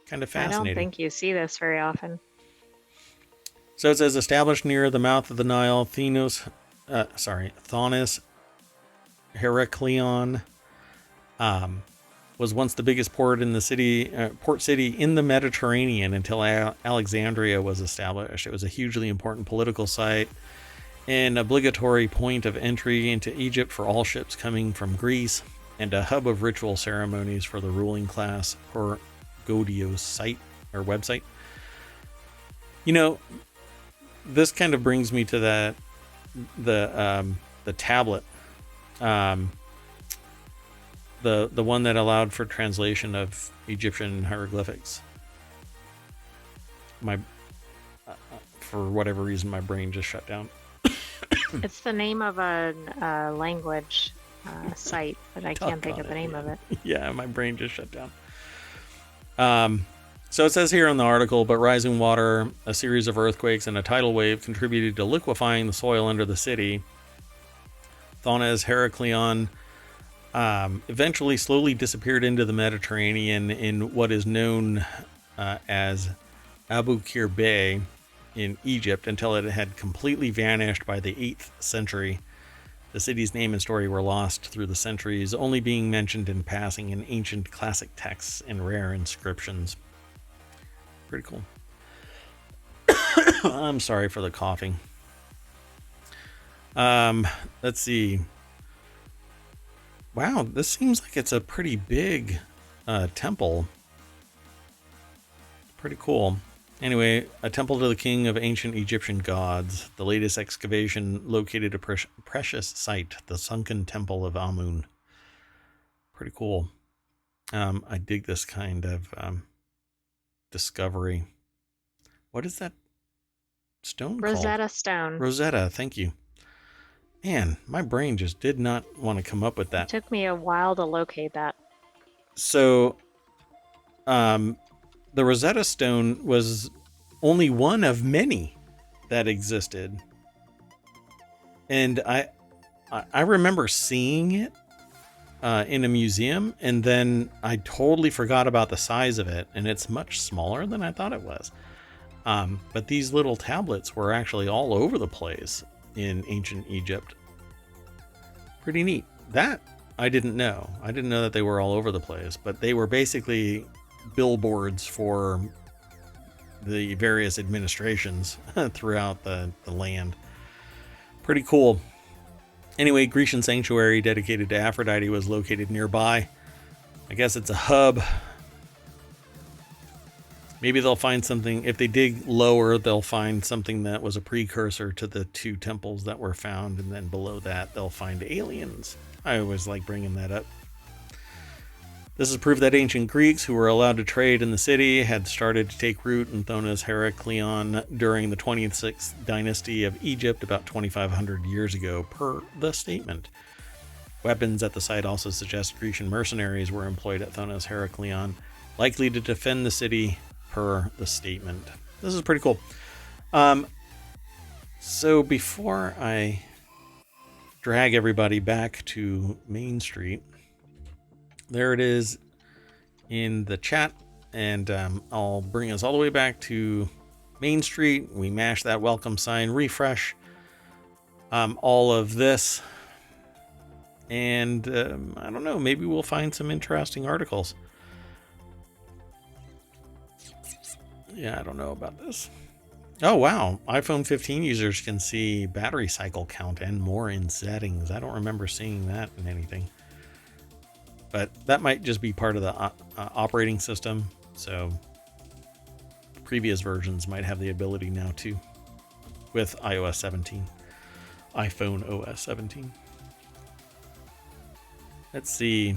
kind of fascinating. I don't think you see this very often. So it says established near the mouth of the Nile, Thonis Heraklion was once the biggest port city in the Mediterranean until Alexandria was established. It was a hugely important political site, an obligatory point of entry into Egypt for all ships coming from Greece, and a hub of ritual ceremonies for the ruling class or Godio's site or website. You know, this kind of brings me to the tablet, the one that allowed for translation of Egyptian hieroglyphics. For whatever reason, my brain just shut down. It's the name of a language site, but I can't think of the name of it. Yeah, my brain just shut down. So it says here in the article, but rising water, a series of earthquakes, and a tidal wave contributed to liquefying the soil under the city. Thonis Heraklion eventually slowly disappeared into the Mediterranean in what is known as Abu Qir Bay in Egypt until it had completely vanished by the 8th century. The city's name and story were lost through the centuries, only being mentioned in passing in ancient classic texts and rare inscriptions. Pretty cool. I'm sorry for the coughing. Let's see. Wow, this seems like it's a pretty big temple. Pretty cool. Anyway, a temple to the king of ancient Egyptian gods. The latest excavation located a precious site, the Sunken Temple of Amun. Pretty cool. I dig this kind of discovery. What is that stone called? Rosetta Stone. Rosetta, thank you. Man, my brain just did not want to come up with that. It took me a while to locate that. So, the Rosetta Stone was only one of many that existed. And I remember seeing it in a museum, and then I totally forgot about the size of it, and it's much smaller than I thought it was. But these little tablets were actually all over the place in ancient Egypt. Pretty neat. That I didn't know. I didn't know that they were all over the place, but they were basically billboards for the various administrations throughout the land. Pretty cool. Anyway, Grecian sanctuary dedicated to Aphrodite was located nearby. I guess it's a hub. Maybe they'll find something. If they dig lower, they'll find something that was a precursor to the 2 temples that were found. And then below that, they'll find aliens. I always like bringing that up. This is proof that ancient Greeks who were allowed to trade in the city had started to take root in Thonos Heracleion during the 26th dynasty of Egypt about 2,500 years ago, per the statement. Weapons at the site also suggest Grecian mercenaries were employed at Thonos Heracleion, likely to defend the city, per the statement. This is pretty cool. So before I drag everybody back to Main Street, there it is in the chat, and I'll bring us all the way back to Main Street. We mash that welcome sign, refresh all of this, and I don't know, maybe we'll find some interesting articles. Yeah, I don't know about this. Oh, wow. iPhone 15 users can see battery cycle count and more in settings. I don't remember seeing that in anything. But that might just be part of the operating system. So previous versions might have the ability now too, with iOS 17, iPhone OS 17. Let's see.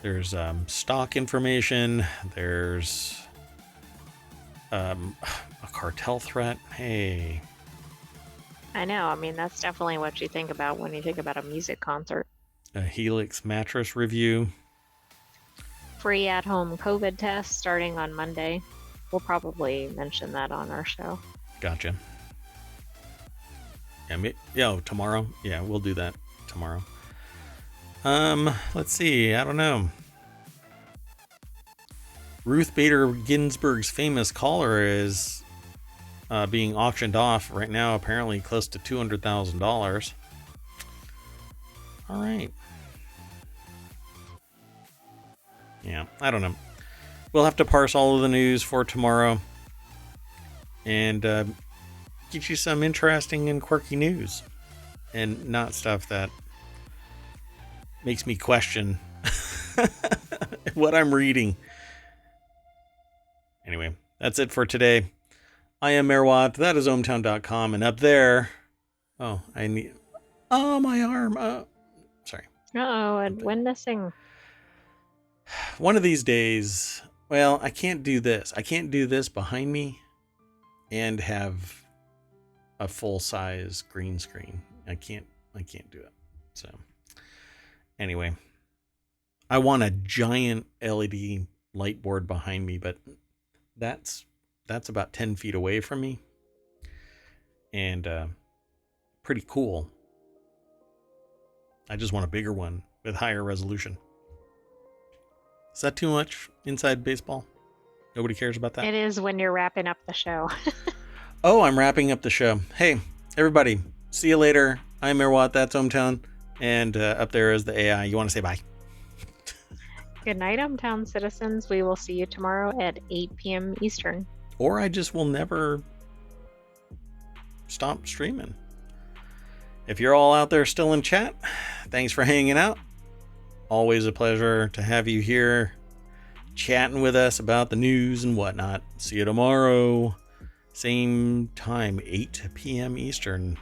There's stock information. There's a cartel threat. Hey. I know. I mean, that's definitely what you think about when you think about a music concert. A Helix mattress review. Free at-home COVID test starting on Monday. We'll probably mention that on our show. Gotcha. Yeah, tomorrow. Yeah, we'll do that tomorrow. Let's see. I don't know. Ruth Bader Ginsburg's famous collar is being auctioned off right now, apparently close to $200,000. All right. Yeah, I don't know. We'll have to parse all of the news for tomorrow and get you some interesting and quirky news, and not stuff that makes me question what I'm reading. Anyway, that's it for today. I am Merwat. That is ohmTown.com. And up there... Oh, my arm. Sorry. Uh-oh, and when missing. One of these days... Well, I can't do this. I can't do this behind me and have a full-size green screen. I can't do it. So, anyway. I want a giant LED light board behind me, but that's about 10 feet away from me, and pretty cool. I just want a bigger one with higher resolution. Is that too much inside baseball? Nobody cares about that? It is when you're wrapping up the show. Oh, I'm wrapping up the show. Hey, everybody, see you later. I'm Mirwat, that's ohmTown. And up there is the AI. You want to say bye? Good night, ohmTown citizens. We will see you tomorrow at 8 p.m. Eastern. Or I just will never stop streaming. If you're all out there still in chat, thanks for hanging out. Always a pleasure to have you here chatting with us about the news and whatnot. See you tomorrow. Same time, 8 p.m. Eastern.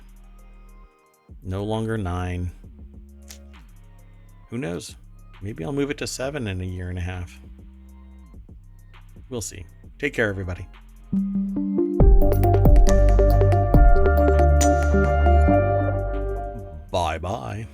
No longer 9. Who knows? Maybe I'll move it to 7 in a year and a half. We'll see. Take care, everybody. Bye-bye.